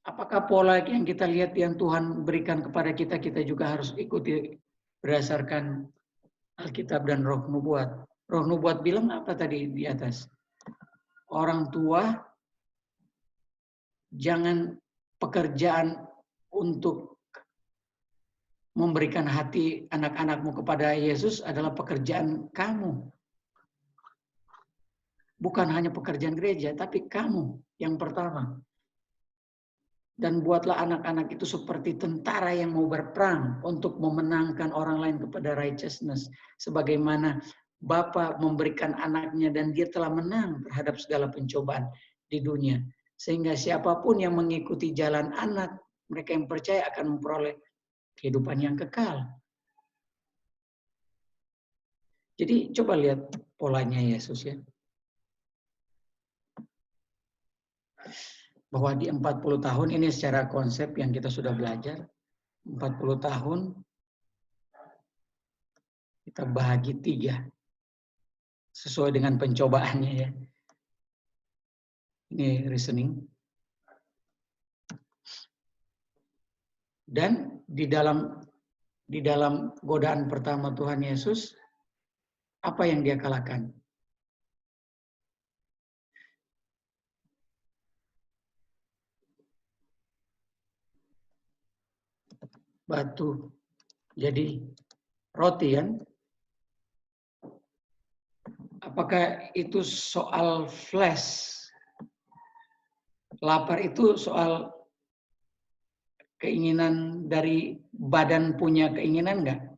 Apakah pola yang kita lihat yang Tuhan berikan kepada kita, kita juga harus ikuti berdasarkan Alkitab dan Roh Nubuat. Roh Nubuat bilang apa tadi di atas? Orang tua jangan pekerjaan untuk memberikan hati anak-anakmu kepada Yesus adalah pekerjaan kamu. Bukan hanya pekerjaan gereja, tapi kamu yang pertama. Dan buatlah anak-anak itu seperti tentara yang mau berperang untuk memenangkan orang lain kepada righteousness. Sebagaimana Bapa memberikan anaknya dan dia telah menang terhadap segala pencobaan di dunia. Sehingga siapapun yang mengikuti jalan anak, mereka yang percaya akan memperoleh kehidupan yang kekal. Jadi coba lihat polanya Yesus ya. Bahwa di 40 tahun ini secara konsep yang kita sudah belajar, 40 tahun kita bahagi 3 sesuai dengan pencobaannya ya. Ini reasoning. Dan di dalam godaan pertama Tuhan Yesus, apa yang dia kalahkan? Batu jadi roti kan? Apakah itu soal flesh? Lapar itu soal keinginan dari badan punya keinginan enggak?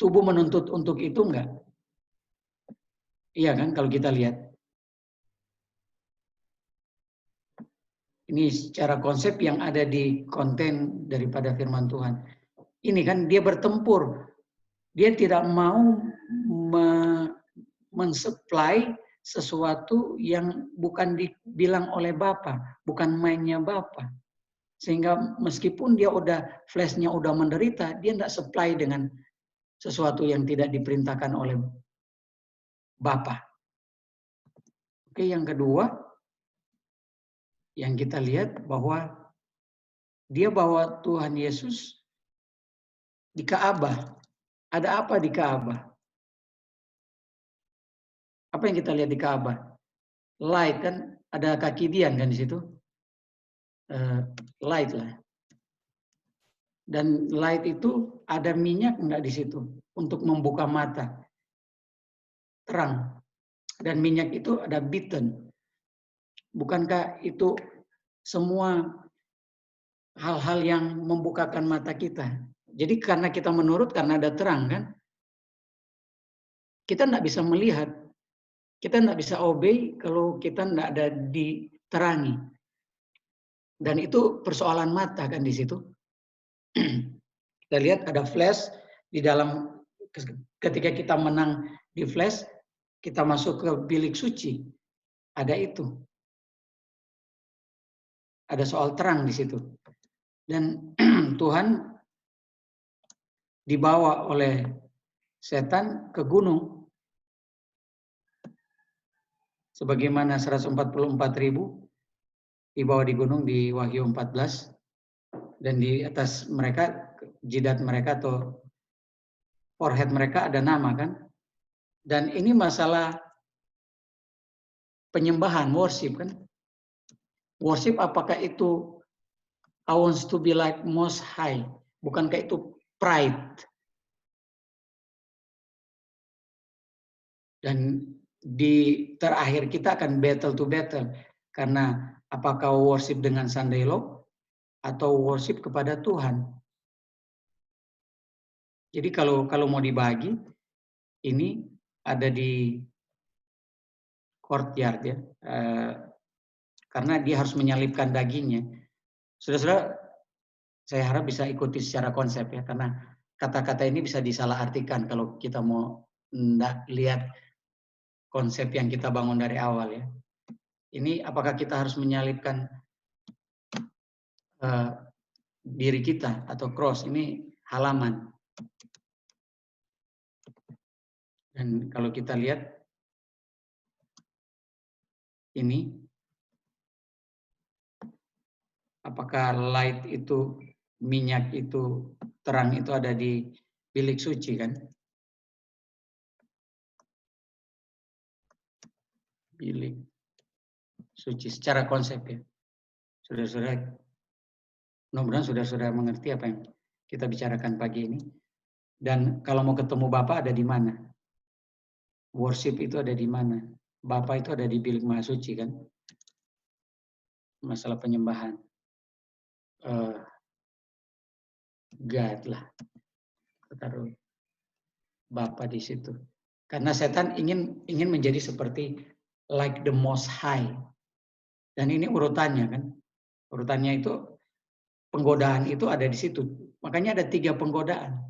Tubuh menuntut untuk itu enggak? Iya kan kalau kita lihat. Ini secara konsep yang ada di konten daripada firman Tuhan. Ini kan dia bertempur. Dia tidak mau mensupply sesuatu yang bukan dibilang oleh Bapa, bukan mainnya Bapa. Sehingga meskipun dia flashnya udah menderita, dia tidak supply dengan sesuatu yang tidak diperintahkan oleh Bapa. Oke, yang kedua, yang kita lihat bahwa dia bawa Tuhan Yesus di Ka'bah. Ada apa di Ka'bah? Apa yang kita lihat di Ka'bah? Light kan, ada kaki Dian kan di situ. Light lah. Dan light itu ada minyak enggak di situ untuk membuka mata. Terang. Dan minyak itu ada bitten. Bukankah itu semua hal-hal yang membukakan mata kita. Jadi karena kita menurut, karena ada terang kan, kita tidak bisa melihat, kita tidak bisa obey kalau kita tidak ada diterangi. Dan itu persoalan mata kan di situ. Kita lihat ada flash di dalam, ketika kita menang di flash, kita masuk ke bilik suci. Ada itu. Ada soal terang di situ. Dan Tuhan dibawa oleh setan ke gunung. Sebagaimana 144.000 dibawa di gunung di Wahyu 14. Dan di atas mereka, jidat mereka atau forehead mereka ada nama kan. Dan ini masalah penyembahan, worship kan. Worship apakah itu I want to be like most high? Bukankah itu pride? Dan di terakhir kita akan battle to battle. Karena apakah worship dengan sandalwood atau worship kepada Tuhan? Jadi kalau mau dibagi, ini ada di courtyard ya. Karena dia harus menyalipkan dagingnya. Saudara-saudara, saya harap bisa ikuti secara konsep ya. Karena kata-kata ini bisa disalahartikan kalau kita mau lihat konsep yang kita bangun dari awal ya. Ini apakah kita harus menyalipkan diri kita atau cross, ini halaman. Dan kalau kita lihat ini, apakah light itu, minyak itu, terang itu ada di bilik suci kan? Bilik suci secara konsep ya. Saudara-saudara, mudah-mudahan saudara-saudara mengerti apa yang kita bicarakan pagi ini. Dan kalau mau ketemu Bapa ada di mana? Worship itu ada di mana? Bapa itu ada di bilik maha suci kan? Masalah penyembahan. God lah. Taruh Bapa di situ. Karena setan ingin menjadi seperti like the most high. Dan ini urutannya kan. Urutannya itu, penggodaan itu ada di situ. Makanya ada 3 penggodaan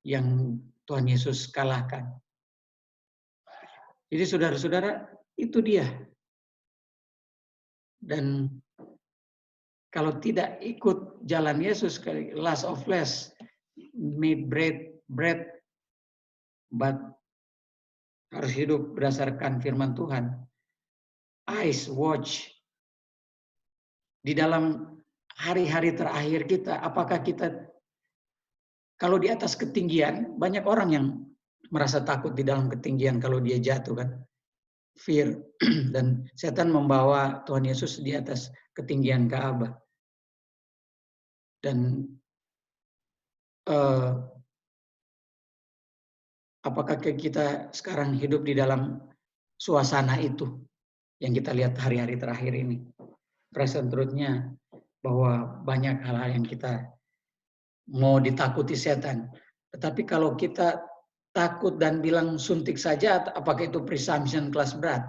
yang Tuhan Yesus kalahkan. Jadi saudara-saudara, itu dia. Dan kalau tidak ikut jalan Yesus, lust of flesh, made bread, but harus hidup berdasarkan firman Tuhan. Eyes watch. Di dalam hari-hari terakhir kita, apakah kita, kalau di atas ketinggian, banyak orang yang merasa takut di dalam ketinggian kalau dia jatuh kan. Fear. Dan setan membawa Tuhan Yesus di atas ketinggian Ka'bah. Dan apakah kita sekarang hidup di dalam suasana itu yang kita lihat hari-hari terakhir ini? Present truth-nya bahwa banyak hal-hal yang kita mau ditakuti setan. Tetapi kalau kita takut dan bilang suntik saja, apakah itu presumption kelas berat?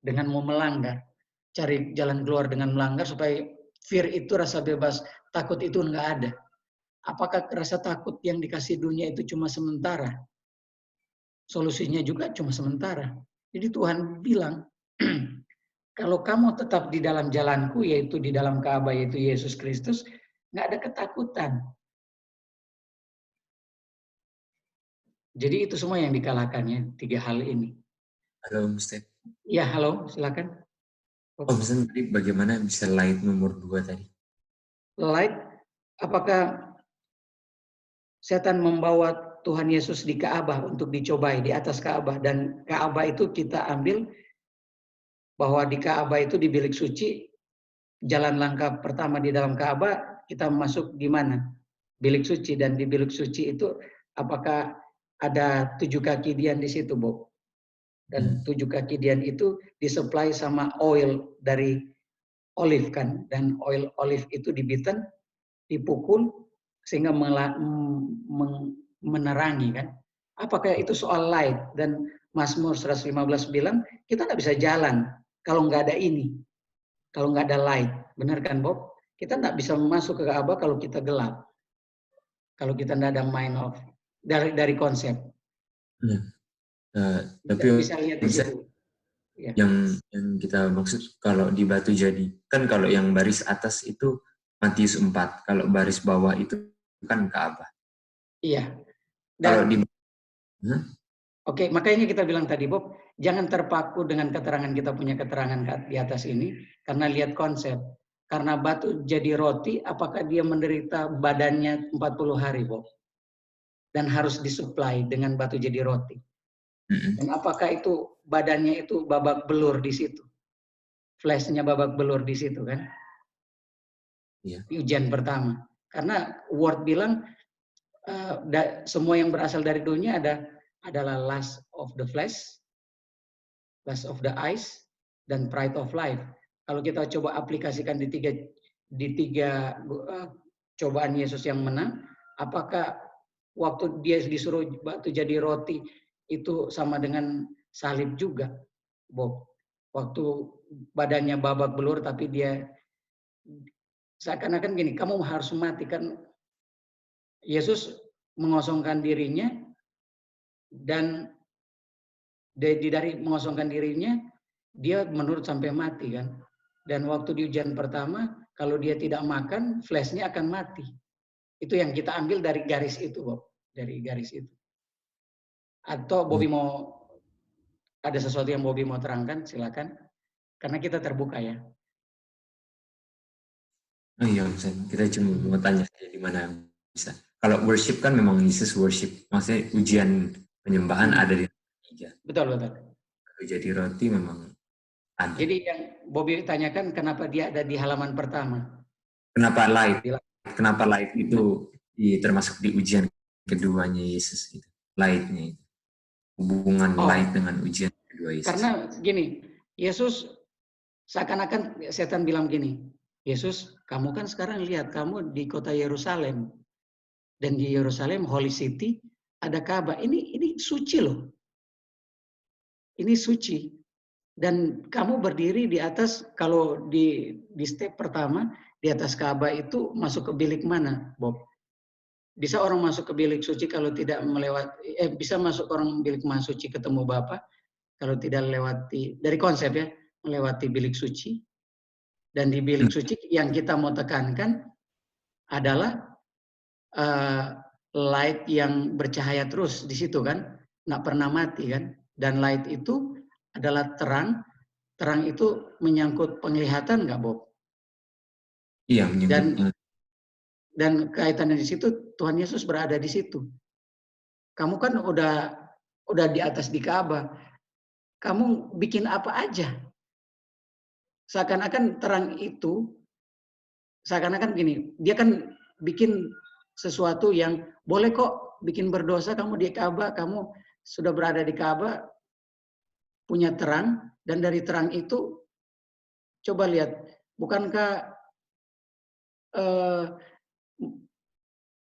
Dengan mau melanggar, cari jalan keluar dengan melanggar supaya fear itu, rasa bebas, takut itu enggak ada. Apakah rasa takut yang dikasih dunia itu cuma sementara? Solusinya juga cuma sementara. Jadi Tuhan bilang, kalau kamu tetap di dalam jalanku, yaitu di dalam Ka'bah, yaitu Yesus Kristus, nggak ada ketakutan. Jadi itu semua yang dikalahkannya, 3 hal ini. Halo, Ustaz. Ya, halo, silakan. Om, tadi bagaimana bisa light nomor 2 tadi? Light, apakah setan membawa Tuhan Yesus di Ka'bah untuk dicobai, di atas Ka'bah. Dan Ka'bah itu kita ambil bahwa di Ka'bah itu, di bilik suci, jalan langkah pertama di dalam Ka'bah, kita masuk di mana? Bilik suci. Dan di bilik suci itu, apakah ada 7 kaki dian di situ, Bob? Dan 7 kaki dian itu disuplai sama oil dari olive kan, dan oil olive itu dibiten, dipukul sehingga menerangi kan. Apakah itu soal light? Dan Mazmur 115 bilang kita nggak bisa jalan kalau nggak ada ini, kalau nggak ada light. Benar kan Bob? Kita nggak bisa masuk ke Ka'bah kalau kita gelap, kalau kita nggak ada mind of dari konsep. Tapi Bisa lihat di situ. Ya. Yang kita maksud kalau di batu jadi, kan kalau yang baris atas itu Matius 4, kalau baris bawah itu kan Ka'bah. Iya. Kalau di Oke, makanya kita bilang tadi Bob, jangan terpaku dengan keterangan kita punya keterangan di atas ini, karena lihat konsep. Karena batu jadi roti, apakah dia menderita badannya 40 hari Bob? Dan harus disuplai dengan batu jadi roti. Dan apakah itu badannya itu babak belur di situ? Flashnya babak belur di situ kan? Iya. Di ujian pertama. Karena Word bilang semua yang berasal dari dunia adalah lust of the flesh, lust of the eyes, dan pride of life. Kalau kita coba aplikasikan di tiga cobaan Yesus yang menang, apakah waktu dia disuruh batu jadi roti itu sama dengan salib juga, Bob? Waktu badannya babak belur tapi dia seakan-akan gini, kamu harus mati kan? Yesus mengosongkan dirinya dan dari mengosongkan dirinya dia menurut sampai mati kan. Dan waktu di ujian pertama kalau dia tidak makan, fleshnya akan mati. Itu yang kita ambil dari garis itu, Bob, dari garis itu. Atau Bobby mau ada sesuatu yang Bobby mau terangkan, silakan. Karena kita terbuka ya. Oh iya, kita cuma mau tanya saja di mana bisa. Kalau worship kan memang Yesus worship, maksudnya ujian penyembahan ada di tiga. Betul. Jadi roti memang ada. Jadi yang Bobby tanyakan kenapa dia ada di halaman pertama? Kenapa light? Kenapa light itu termasuk di ujian keduanya Yesus itu? Light-nya itu. Hubungan light dengan ujian kedua Yesus. Karena gini, Yesus seakan-akan setan bilang gini, Yesus, kamu kan sekarang lihat kamu di kota Yerusalem dan di Yerusalem Holy City ada Ka'bah. Ini suci loh. Ini suci. Dan kamu berdiri di atas, kalau di step pertama di atas Ka'bah itu masuk ke bilik mana, Bob? Bisa orang masuk ke bilik suci kalau tidak melewati, bisa masuk orang bilik maha suci ketemu Bapa kalau tidak lewati, dari konsep ya, melewati bilik suci. Dan di bilik suci yang kita mau tekankan adalah light yang bercahaya terus di situ kan, nggak pernah mati kan. Dan light itu adalah terang. Terang itu menyangkut penglihatan nggak, Bob? Iya, menyangkut. Dan kaitannya di situ, Tuhan Yesus berada di situ. Kamu kan udah di atas di Ka'bah. Kamu bikin apa aja. Seakan-akan terang itu, seakan-akan gini, dia kan bikin sesuatu yang boleh kok bikin berdosa, kamu di Ka'bah, kamu sudah berada di Ka'bah, punya terang, dan dari terang itu, coba lihat, bukankah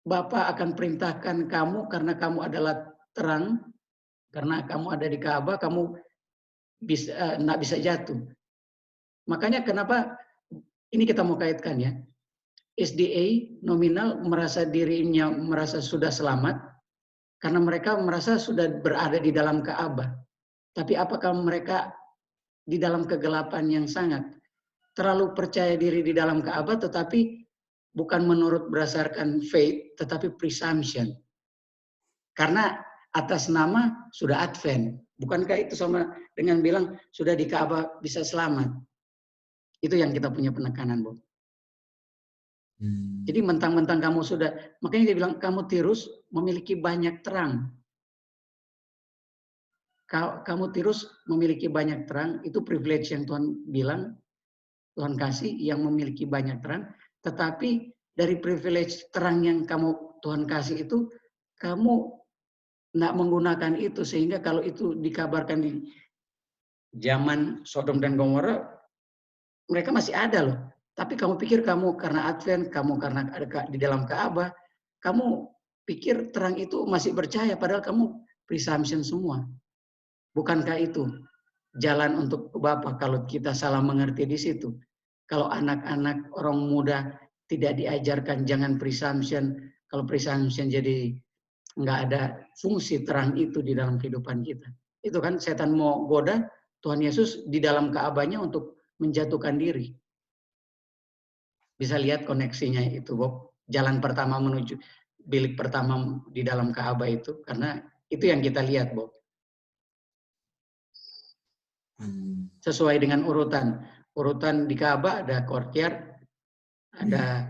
Bapa akan perintahkan kamu karena kamu adalah terang, karena kamu ada di Ka'bah, kamu nggak bisa jatuh. Makanya kenapa ini kita mau kaitkan ya. SDA nominal merasa dirinya merasa sudah selamat karena mereka merasa sudah berada di dalam Ka'bah. Tapi apakah mereka di dalam kegelapan yang sangat terlalu percaya diri di dalam Ka'bah tetapi bukan menurut berdasarkan faith tetapi presumption. Karena atas nama sudah Advent. Bukankah itu sama dengan bilang sudah di Ka'bah bisa selamat? Itu yang kita punya penekanan, Bu. Jadi mentang-mentang kamu sudah, makanya dia bilang kamu Tirus memiliki banyak terang. Kamu Tirus memiliki banyak terang, itu privilege yang Tuhan bilang, Tuhan kasih yang memiliki banyak terang. Tetapi dari privilege terang yang Tuhan kasih itu, kamu nggak menggunakan itu sehingga kalau itu dikabarkan di zaman Sodom dan Gomora, mereka masih ada loh. Tapi kamu pikir kamu karena Advent, kamu karena ada di dalam Ka'bah, kamu pikir terang itu masih percaya, padahal kamu presumption semua. Bukankah itu jalan untuk ke Bapa kalau kita salah mengerti di situ? Kalau anak-anak, orang muda tidak diajarkan jangan presumption, kalau presumption jadi nggak ada fungsi terang itu di dalam kehidupan kita. Itu kan setan mau goda Tuhan Yesus di dalam Ka'bahnya untuk menjatuhkan diri. Bisa lihat koneksinya itu, Bob. Jalan pertama menuju bilik pertama di dalam Ka'bah itu, karena itu yang kita lihat, Bob. Sesuai dengan urutan. Urutan di Ka'bah ada courtyard, ada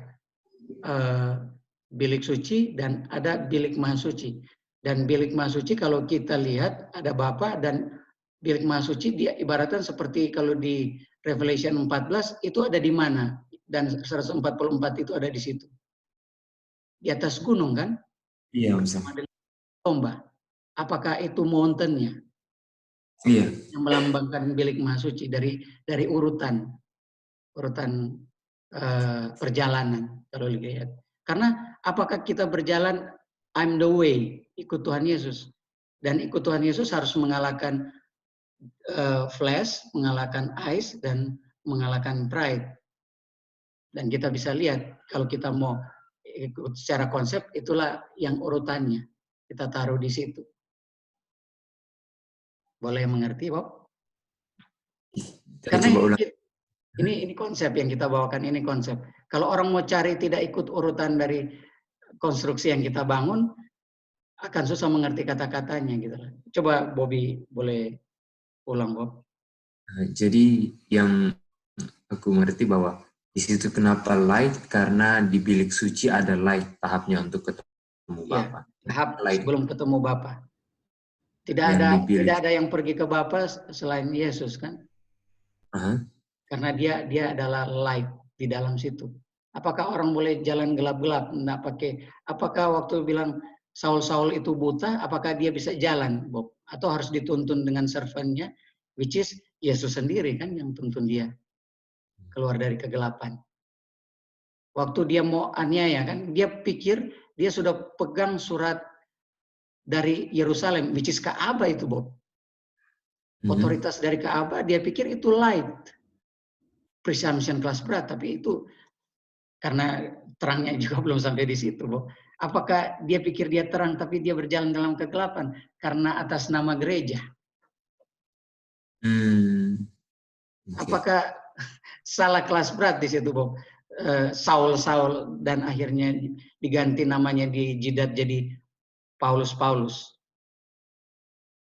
bilik suci, dan ada bilik maha suci. Dan bilik maha suci kalau kita lihat ada Bapa, dan bilik maha suci dia ibaratkan seperti kalau di Revelation 14 itu ada di mana? Dan 144 itu ada di situ. Di atas gunung kan? Iya, Domba. Apakah itu mountain-nya? Iya. Yang melambangkan bilik maha suci dari urutan perjalanan kalau lihat. Karena apakah kita berjalan I'm the way, ikut Tuhan Yesus. Dan ikut Tuhan Yesus harus mengalahkan flesh, mengalahkan eyes, dan mengalahkan pride. Dan kita bisa lihat kalau kita mau ikut secara konsep, itulah yang urutannya kita taruh di situ. Boleh mengerti, Bob? Karena ini konsep yang kita bawakan, ini konsep. Kalau orang mau cari tidak ikut urutan dari konstruksi yang kita bangun, akan susah mengerti kata-katanya gitu. Coba Bobby boleh ulang, Bob. Jadi yang aku mengerti bahwa di situ kenapa light, karena di bilik suci ada light tahapnya untuk ketemu Bapa. Tahap light. Sebelum ketemu Bapa. Tidak ada yang pergi ke Bapa selain Yesus kan? Karena dia adalah light di dalam situ. Apakah orang boleh jalan gelap-gelap? Nggak pakai. Apakah waktu bilang Saul itu buta, apakah dia bisa jalan, Bob? Atau harus dituntun dengan servantnya, which is Yesus sendiri kan yang tuntun dia keluar dari kegelapan. Waktu dia mau aniaya kan, dia pikir dia sudah pegang surat dari Yerusalem, which is Ka'bah itu, Bob. Otoritas dari Ka'bah, dia pikir itu light. Presumption kelas berat, tapi itu karena terangnya juga belum sampai di situ, Bob. Apakah dia pikir dia terang, tapi dia berjalan dalam kegelapan karena atas nama gereja? Apakah salah kelas berat di situ, Bob? Saul dan akhirnya diganti namanya di jidat jadi Paulus.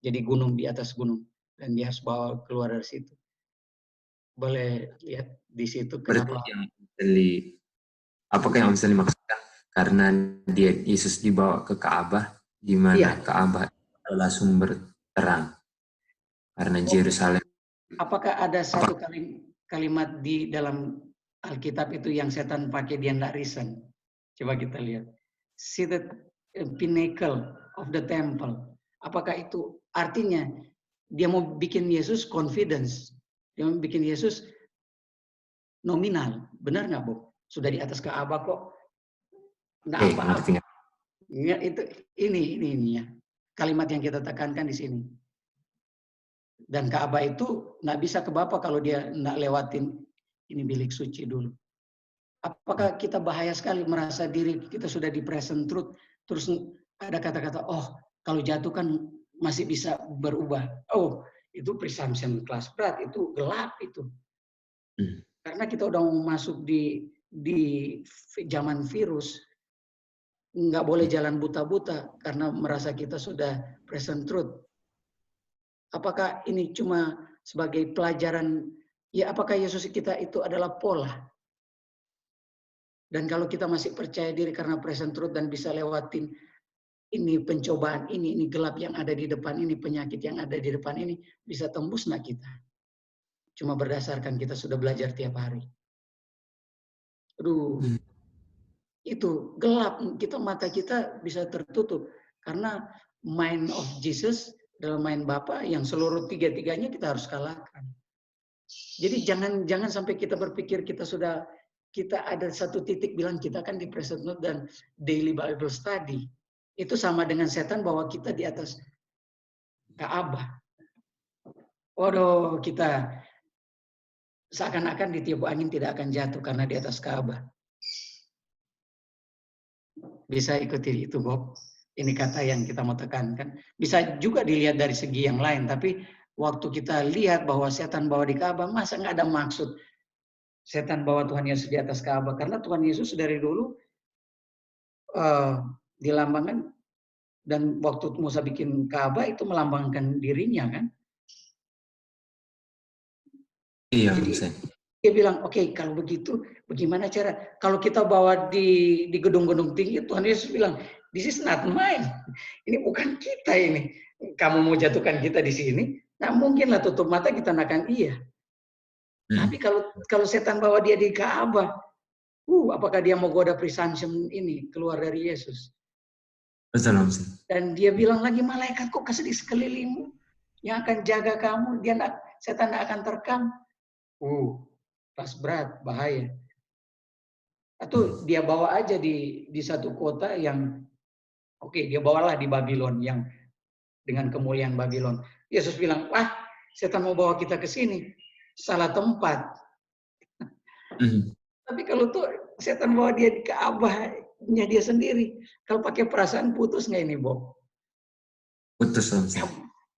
Jadi gunung di atas gunung dan dia harus bawa keluar dari situ. Boleh lihat di situ kenapa? Apakah yang bisa dimaksudkan karena Yesus dibawa ke Ka'bah, di mana Ka'bah adalah sumber terang karena Yerusalem. Apakah ada satu kalimat di dalam Alkitab itu yang setan pakai dia tidak reason? Coba kita lihat. See the pinnacle of the temple. Apakah itu artinya dia mau bikin Yesus confidence? Dia mau bikin Yesus nominal. Benar nggak, Bu? Sudah di atas Ka'bah kok. Nggak apa-apa. Ya, ini ya. Kalimat yang kita tekankan di sini. Dan Ka'bah itu nggak bisa ke Bapa kalau dia nggak lewatin ini bilik suci dulu. Apakah kita bahaya sekali merasa diri kita sudah di present truth, terus ada kata-kata, oh kalau jatuh kan masih bisa berubah. Oh itu presumption kelas berat, itu gelap itu. Karena kita udah masuk di zaman virus, nggak boleh jalan buta-buta karena merasa kita sudah present truth. Apakah ini cuma sebagai pelajaran? Ya, apakah Yesus kita itu adalah pola? Dan kalau kita masih percaya diri karena present truth dan bisa lewatin ini pencobaan ini gelap yang ada di depan ini, penyakit yang ada di depan ini, bisa tembus nggak kita? Cuma berdasarkan kita sudah belajar tiap hari. Aduh, itu gelap, mata kita bisa tertutup karena mind of Jesus dalam mind Bapa yang seluruh tiga-tiganya kita harus kalahkan. Jadi jangan sampai kita berpikir kita ada satu titik bilang kita kan di Present Note dan Daily Bible Study. Itu sama dengan setan bahwa kita di atas Ka'bah. Waduh, kita seakan-akan ditiup angin tidak akan jatuh karena di atas Ka'bah. Bisa ikuti itu, Bob. Ini kata yang kita mau tekankan. Bisa juga dilihat dari segi yang lain, tapi waktu kita lihat bahwa setan bawa di Ka'bah, masa nggak ada maksud setan bawa Tuhan Yesus di atas Ka'bah? Karena Tuhan Yesus dari dulu dilambangkan, dan waktu Musa bikin Ka'bah itu melambangkan dirinya kan. Iya, jadi dia bilang, oke, kalau begitu bagaimana cara kalau kita bawa di gedung-gedung tinggi? Tuhan Yesus bilang, this is not mine. Ini bukan kita ini. Kamu mau jatuhkan kita di sini? Nah, mungkinlah tutup mata kita akan iya. Tapi kalau setan bawa dia di Ka'bah, apakah dia mau goda presumption ini keluar dari Yesus? Betul. Dan dia bilang lagi, malaikat kok kasih di sekelilingmu yang akan jaga kamu, setan tidak akan terkam. Pas berat, bahaya. Atau dia bawa aja di satu kota yang, dia bawalah di Babylon yang dengan kemuliaan Babylon. Yesus bilang, setan mau bawa kita ke sini, salah tempat. Tapi kalau tuh setan bawa dia ke Ka'bahnya dia sendiri, kalau pakai perasaan putus nggak ini, Bob? Putus.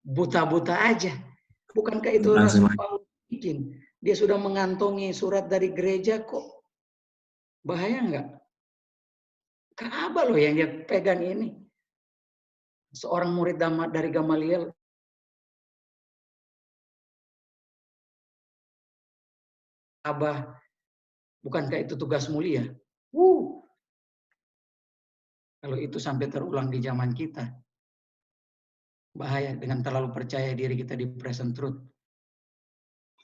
Buta-buta aja. Bukankah itu Rasul Paulus bikin? Dia sudah mengantongi surat dari gereja kok. Bahaya nggak? Ka'bah loh yang dia pegang ini. Seorang murid dari Gamaliel. Ka'bah, bukankah itu tugas mulia? Kalau itu sampai terulang di zaman kita, bahaya dengan terlalu percaya diri kita di present truth.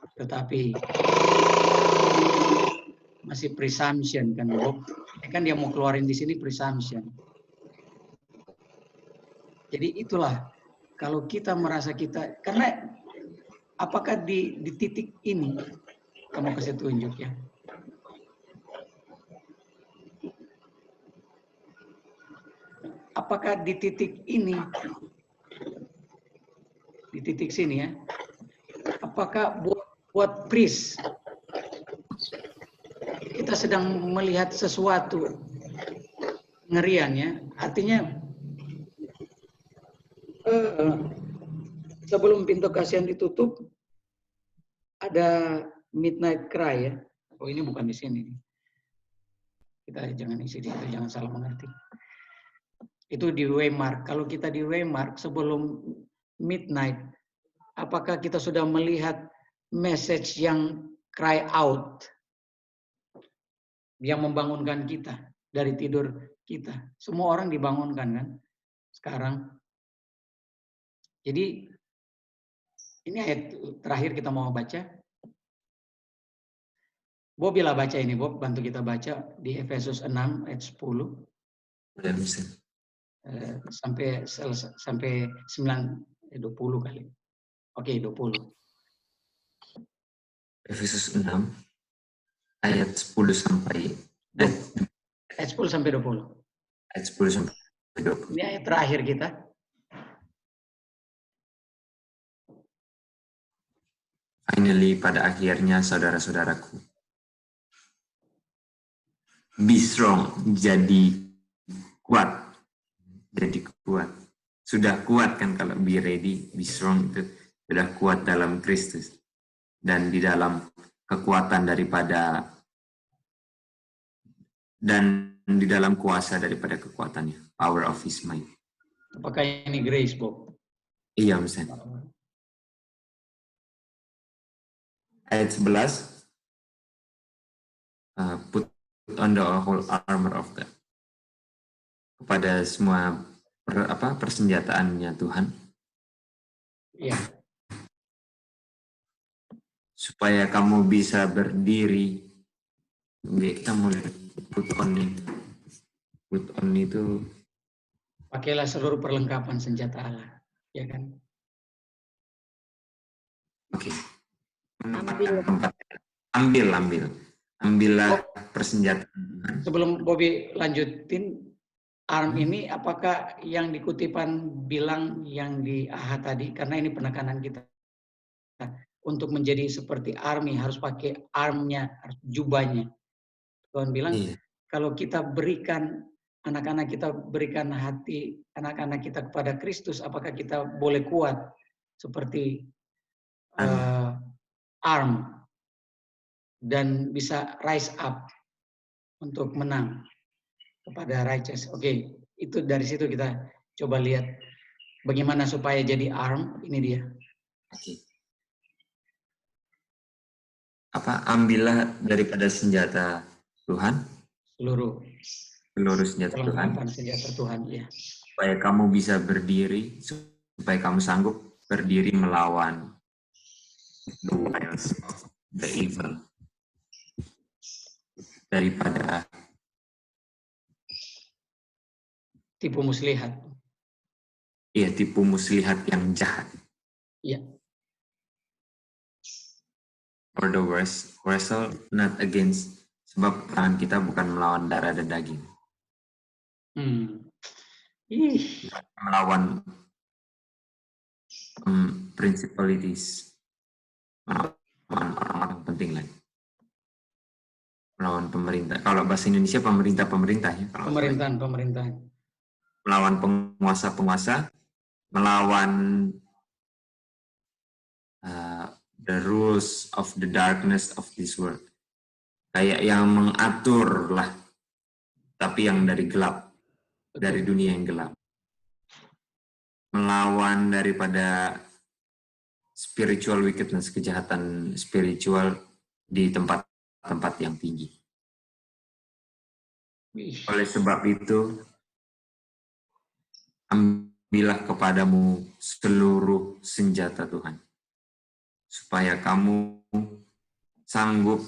Tetapi masih presumption kan, Bob? Kan dia mau keluarin di sini presumption. Jadi itulah, kalau kita merasa kita, karena apakah di titik ini, kamu kasih tunjuk ya. Apakah di titik ini, di titik sini ya, apakah buat priest kita sedang melihat sesuatu ngerian ya? Artinya sebelum pintu kasihan ditutup ada midnight cry ya. Oh, ini bukan di sini. Kita jangan isi di itu, jangan salah mengerti. Itu di Waymark. Kalau kita di Waymark sebelum midnight, apakah kita sudah melihat message yang cry out, yang membangunkan kita dari tidur kita? Semua orang dibangunkan kan sekarang. Jadi ini ayat terakhir kita mau baca. Bob bila baca ini, Bob bantu kita baca di Efesus 6 ayat 10. Sampai 20 kali. Oke, 20. Efesus 6 ayat 10 sampai ayat 10 sampai 20. Ayat 10 sampai 20. Ini ayat terakhir kita. Finally, pada akhirnya saudara-saudaraku, be strong, jadi kuat. Jadi kuat. Sudah kuat kan kalau be ready, be strong itu sudah kuat dalam Kristus. Dan di dalam kekuatan daripada dan di dalam kuasa daripada kekuatannya, power of his might. Apakah ini grace, Bob? Iya, misalnya. Ayat 11, put on the whole armor of God. Kepada semua persenjataannya Tuhan. Iya. Supaya kamu bisa berdiri. Kita mulai put on itu. Put on itu. Pakailah seluruh perlengkapan senjata Allah, ya kan? Oke. Ambillah persenjataan. Sebelum Bobby lanjutin, arm ini apakah yang di kutipan bilang yang di AHA tadi, karena ini penekanan kita untuk menjadi seperti army harus pakai armnya, harus jubahnya. Tuhan bilang kalau kita berikan anak-anak kita, berikan hati anak-anak kita kepada Kristus, apakah kita boleh kuat seperti arm dan bisa rise up untuk menang kepada righteous. Oke, itu dari situ kita coba lihat bagaimana supaya jadi arm. Ini dia. Oke. Ambillah daripada senjata Tuhan, Seluruh senjata Tuhan, perlengkapan senjata Tuhan, ya. supaya kamu bisa berdiri, supaya kamu sanggup berdiri melawan the wiles of the evil, daripada Tipu muslihat. Iya, tipu muslihat yang jahat. Iya. For the wrestle not against, sebab perang kita bukan melawan darah dan daging. Melawan principalities, melawan orang-orang penting lagi. Melawan pemerintah. Kalau bahasa Indonesia pemerintah ya. Pemerintahan. Melawan penguasa-penguasa, melawan the rules of the darkness of this world. Kayak yang mengatur lah, tapi yang dari gelap, dari dunia yang gelap. Melawan daripada spiritual wickedness, kejahatan spiritual di tempat-tempat yang tinggi. Oleh sebab itu, ambillah kepadamu seluruh senjata Tuhan, supaya kamu sanggup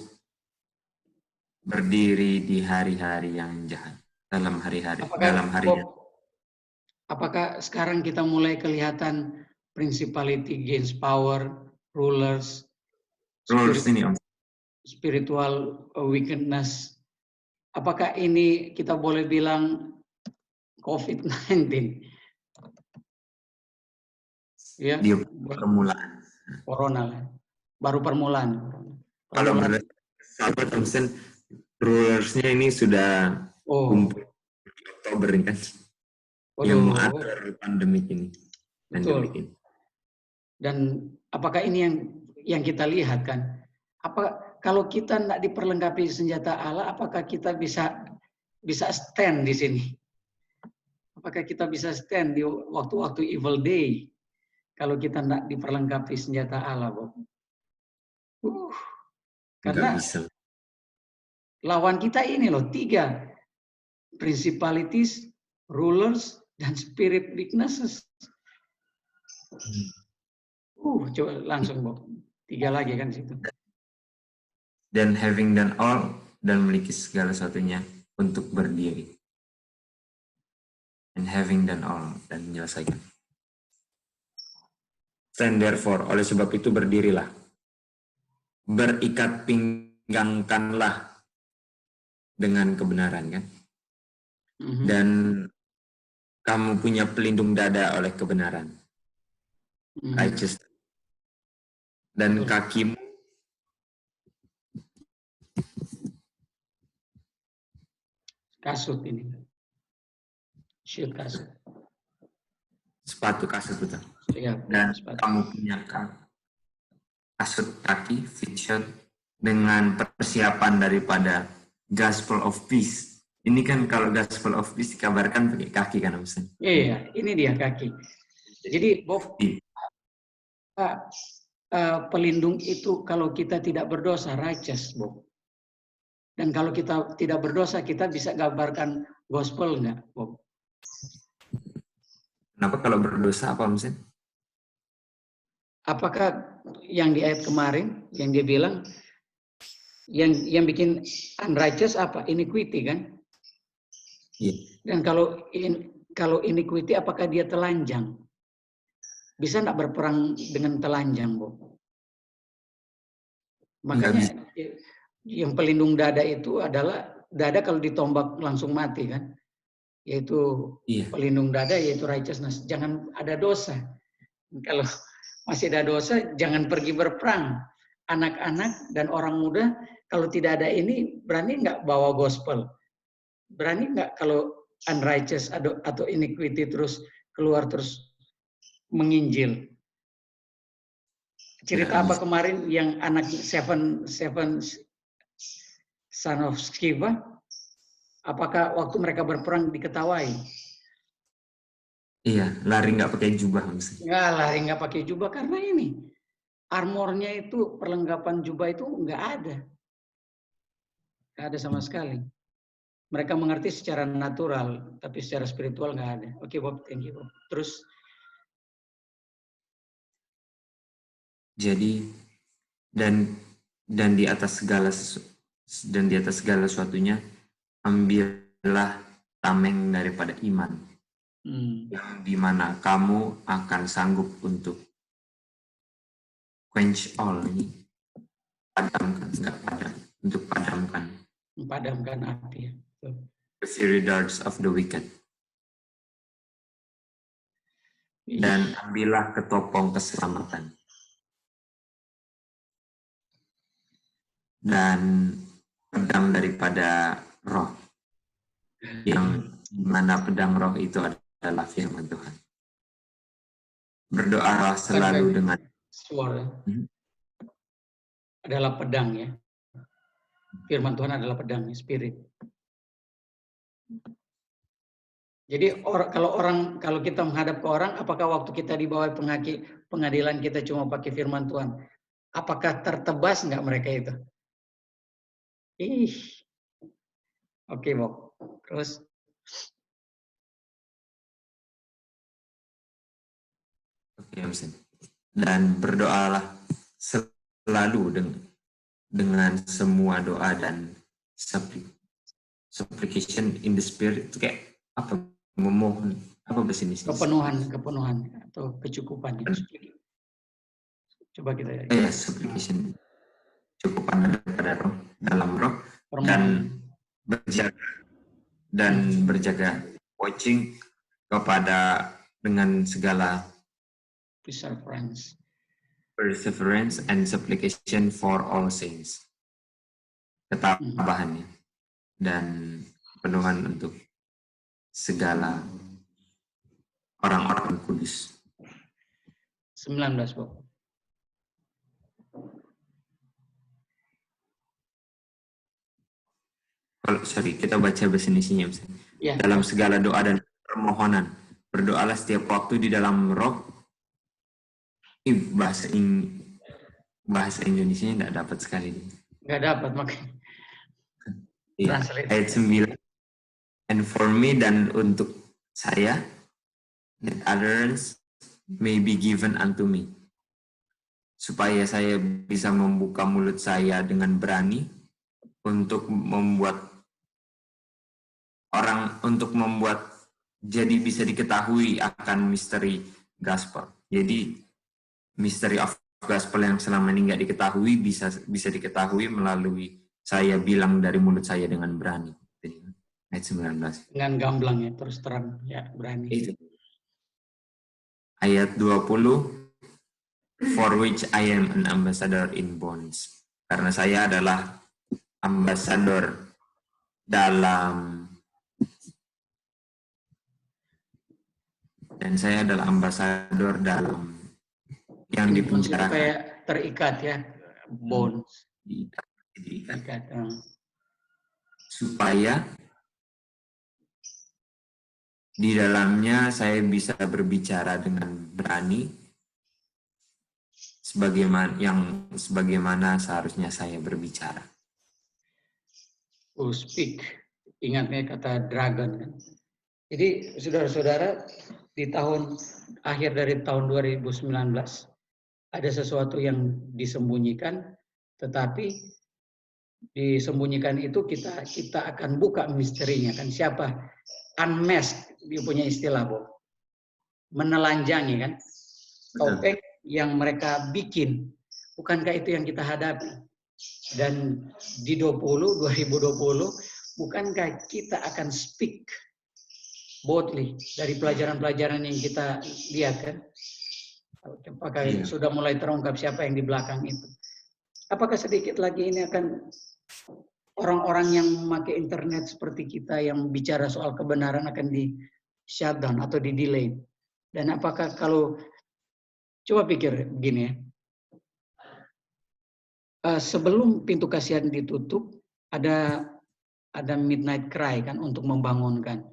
berdiri di hari-hari yang jahat, dalam hari-hari. Apakah sekarang kita mulai kelihatan principality against power, rulers spiritual wickedness? Apakah ini kita boleh bilang COVID-19? Ya, di permulaan. Corona, baru permulaan. Kalau sahabat Thompson, rulersnya ini sudah kumpul di Oktober ini kan, yang mengatur pandemik ini. Betul. Dan apakah ini yang kita lihat kan? Kalau kita tidak diperlengkapi senjata Allah, apakah kita bisa stand di sini? Apakah kita bisa stand di waktu-waktu evil day? Kalau kita tidak diperlengkapi senjata Allah, Bob. Karena lawan kita ini loh, 3. Principalities, rulers, dan spirit weaknesses. Coba langsung, Bob. 3 lagi kan situ. Dan having done all, dan memiliki segala satunya untuk berdiri. And having done all, dan menyelesaikan. Stand therefore, oleh sebab itu berdirilah. Berikat pinggangkanlah dengan kebenaran kan. Dan kamu punya pelindung dada oleh kebenaran. Righteous. Dan kakimu kasut ini. Shoot kasut. Sepatu kasut betul. Ya, dan kamu punya kasut kaki, fit shirt, dengan persiapan daripada gospel of peace. Ini kan kalau gospel of peace dikabarkan pakai kaki kan, Om Sen? Iya, ini dia kaki. Jadi, Bob, pelindung itu kalau kita tidak berdosa, righteous, Bob. Dan kalau kita tidak berdosa, kita bisa gambarkan gospel enggak, Bob? Kenapa kalau berdosa apa, Om Sen? Apakah yang di ayat kemarin yang dia bilang yang bikin unrighteous apa? Iniquity kan? Iya. Dan kalau iniquity apakah dia telanjang? Bisa enggak berperang dengan telanjang, Bob? Makanya yang pelindung dada itu adalah dada kalau ditombak langsung mati kan. Yaitu pelindung dada yaitu righteousness. Jangan ada dosa. Kalau masih ada dosa jangan pergi berperang. Anak-anak dan orang muda kalau tidak ada ini berani nggak bawa gospel? Berani nggak kalau unrighteous atau iniquity terus keluar terus menginjil? Cerita apa kemarin yang anak seven son of Sceva? Apakah waktu mereka berperang diketawai? Iya, lari nggak pakai jubah maksudnya. Nggak, lari nggak pakai jubah karena ini armornya itu perlengkapan jubah itu nggak ada sama sekali. Mereka mengerti secara natural, tapi secara spiritual nggak ada. Oke, Bob, thank you, Bob. Terus? Jadi dan di atas segala sesuatunya ambillah tameng daripada iman, yang dimana kamu akan sanggup untuk quench all ini, padamkan api. The fiery darts of the wicked. Dan ambillah ketopong keselamatan. Dan pedang daripada roh, yang mana pedang roh itu adalah firman Tuhan. Berdoalah selalu dengan suara. Adalah pedang ya. Firman Tuhan adalah pedang, spirit. Jadi kalau kita menghadap ke orang, apakah waktu kita di bawah pengadilan kita cuma pakai firman Tuhan? Apakah tertebas nggak mereka itu? Oke, Bob. Terus? Oke, dan berdoalah selalu dengan semua doa dan supplication in the spirit. Itu kayak apa? Memohon. Apa bahasa Indonesia? Kepenuhan atau kecukupan. Coba kita. Supplication. Cukupan daripada roh, dalam roh, dan berjaga watching kepada dengan segala perseverance and supplication for all saints, ketabahannya dan penuhan untuk segala orang-orang kudus. 19, Bob. Kita baca bahasa Indonesianya. Ya. Dalam segala doa dan permohonan, berdoalah setiap waktu di dalam roh. Ini bahasa Indonesianya nggak dapat sekali. Nggak dapat, makanya. Ya, ayat 9. And for me, dan untuk saya, that utterance may be given unto me. Supaya saya bisa membuka mulut saya dengan berani untuk membuat jadi bisa diketahui akan misteri gospel. Jadi misteri of gospel yang selama ini nggak diketahui bisa diketahui melalui saya bilang dari mulut saya dengan berani. Ayat 19. Dengan gamblang ya, terus terang ya, berani. Itu. Ayat 20. For which I am an ambassador in bonds. Karena saya adalah ambasador dalam yang dipenjarakan. Kayak terikat ya, bonds. Diikat. Supaya di dalamnya saya bisa berbicara dengan berani sebagaimana seharusnya saya berbicara. Speak. Ingatnya kata dragon kan. Jadi saudara-saudara, di akhir dari tahun 2019 ada sesuatu yang disembunyikan, tetapi disembunyikan itu kita akan buka misterinya kan. Siapa? Unmask, dia punya istilah, Bob. Menelanjangi kan. Topeng yang mereka bikin, bukankah itu yang kita hadapi? Dan di 2020, bukankah kita akan speak boldly dari pelajaran-pelajaran yang kita lihat kan? Apakah sudah mulai terungkap siapa yang di belakang itu? Apakah sedikit lagi ini akan orang-orang yang memakai internet seperti kita yang bicara soal kebenaran akan di shutdown atau di delay? Dan apakah kalau coba pikir begini ya, sebelum pintu kasihan ditutup ada midnight cry kan untuk membangunkan,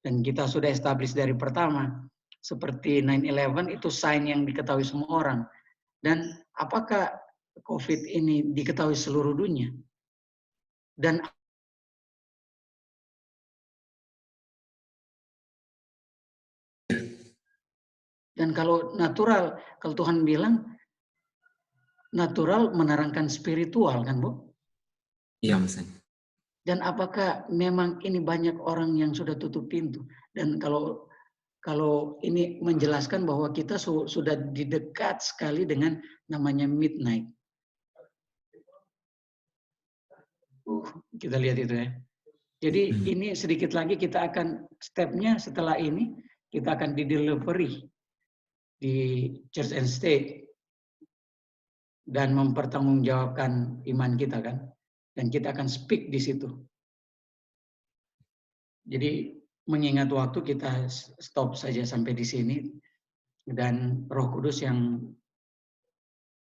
dan kita sudah establish dari pertama seperti 9/11 itu sign yang diketahui semua orang. Dan apakah COVID ini diketahui seluruh dunia? Dan kalau natural, kalau Tuhan bilang natural menerangkan spiritual kan, Bu? Iya, Mas. Dan apakah memang ini banyak orang yang sudah tutup pintu? Dan kalau ini menjelaskan bahwa kita sudah didekat sekali dengan namanya midnight. Kita lihat itu ya. Jadi ini sedikit lagi kita akan stepnya setelah ini kita akan di delivery di Church and State dan mempertanggungjawabkan iman kita kan, dan kita akan speak di situ. Jadi mengingat waktu kita stop saja sampai di sini, dan Roh Kudus yang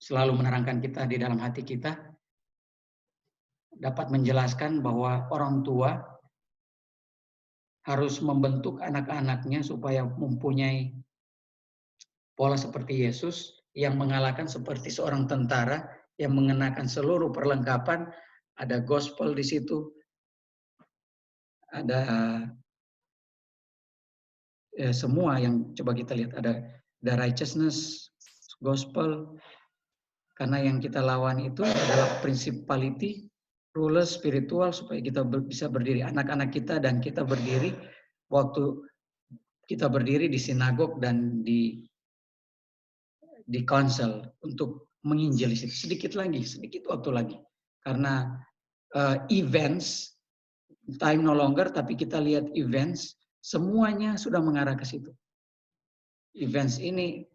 selalu menerangkan kita di dalam hati kita dapat menjelaskan bahwa orang tua harus membentuk anak-anaknya supaya mempunyai pola seperti Yesus yang mengalahkan seperti seorang tentara yang mengenakan seluruh perlengkapan, ada gospel di situ, ada semua yang coba kita lihat, ada righteousness, gospel, karena yang kita lawan itu adalah principality, rulers, spiritual, supaya kita bisa berdiri, anak-anak kita dan kita berdiri waktu kita berdiri di sinagog dan di council untuk menginjil di situ. Sedikit waktu lagi. Karena events, time no longer, tapi kita lihat events, semuanya sudah mengarah ke situ. Events ini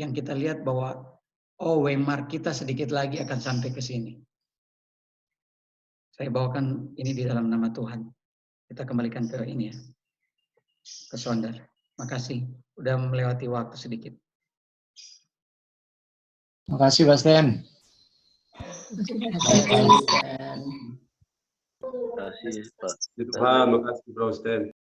yang kita lihat bahwa, waymark kita sedikit lagi akan sampai ke sini. Saya bawakan ini di dalam nama Tuhan. Kita kembalikan ke ini ya, ke Sonder. Makasih, udah melewati waktu sedikit. Terima kasih, Pak Stan. Terima kasih, Pak. Terima kasih, Bro Stan.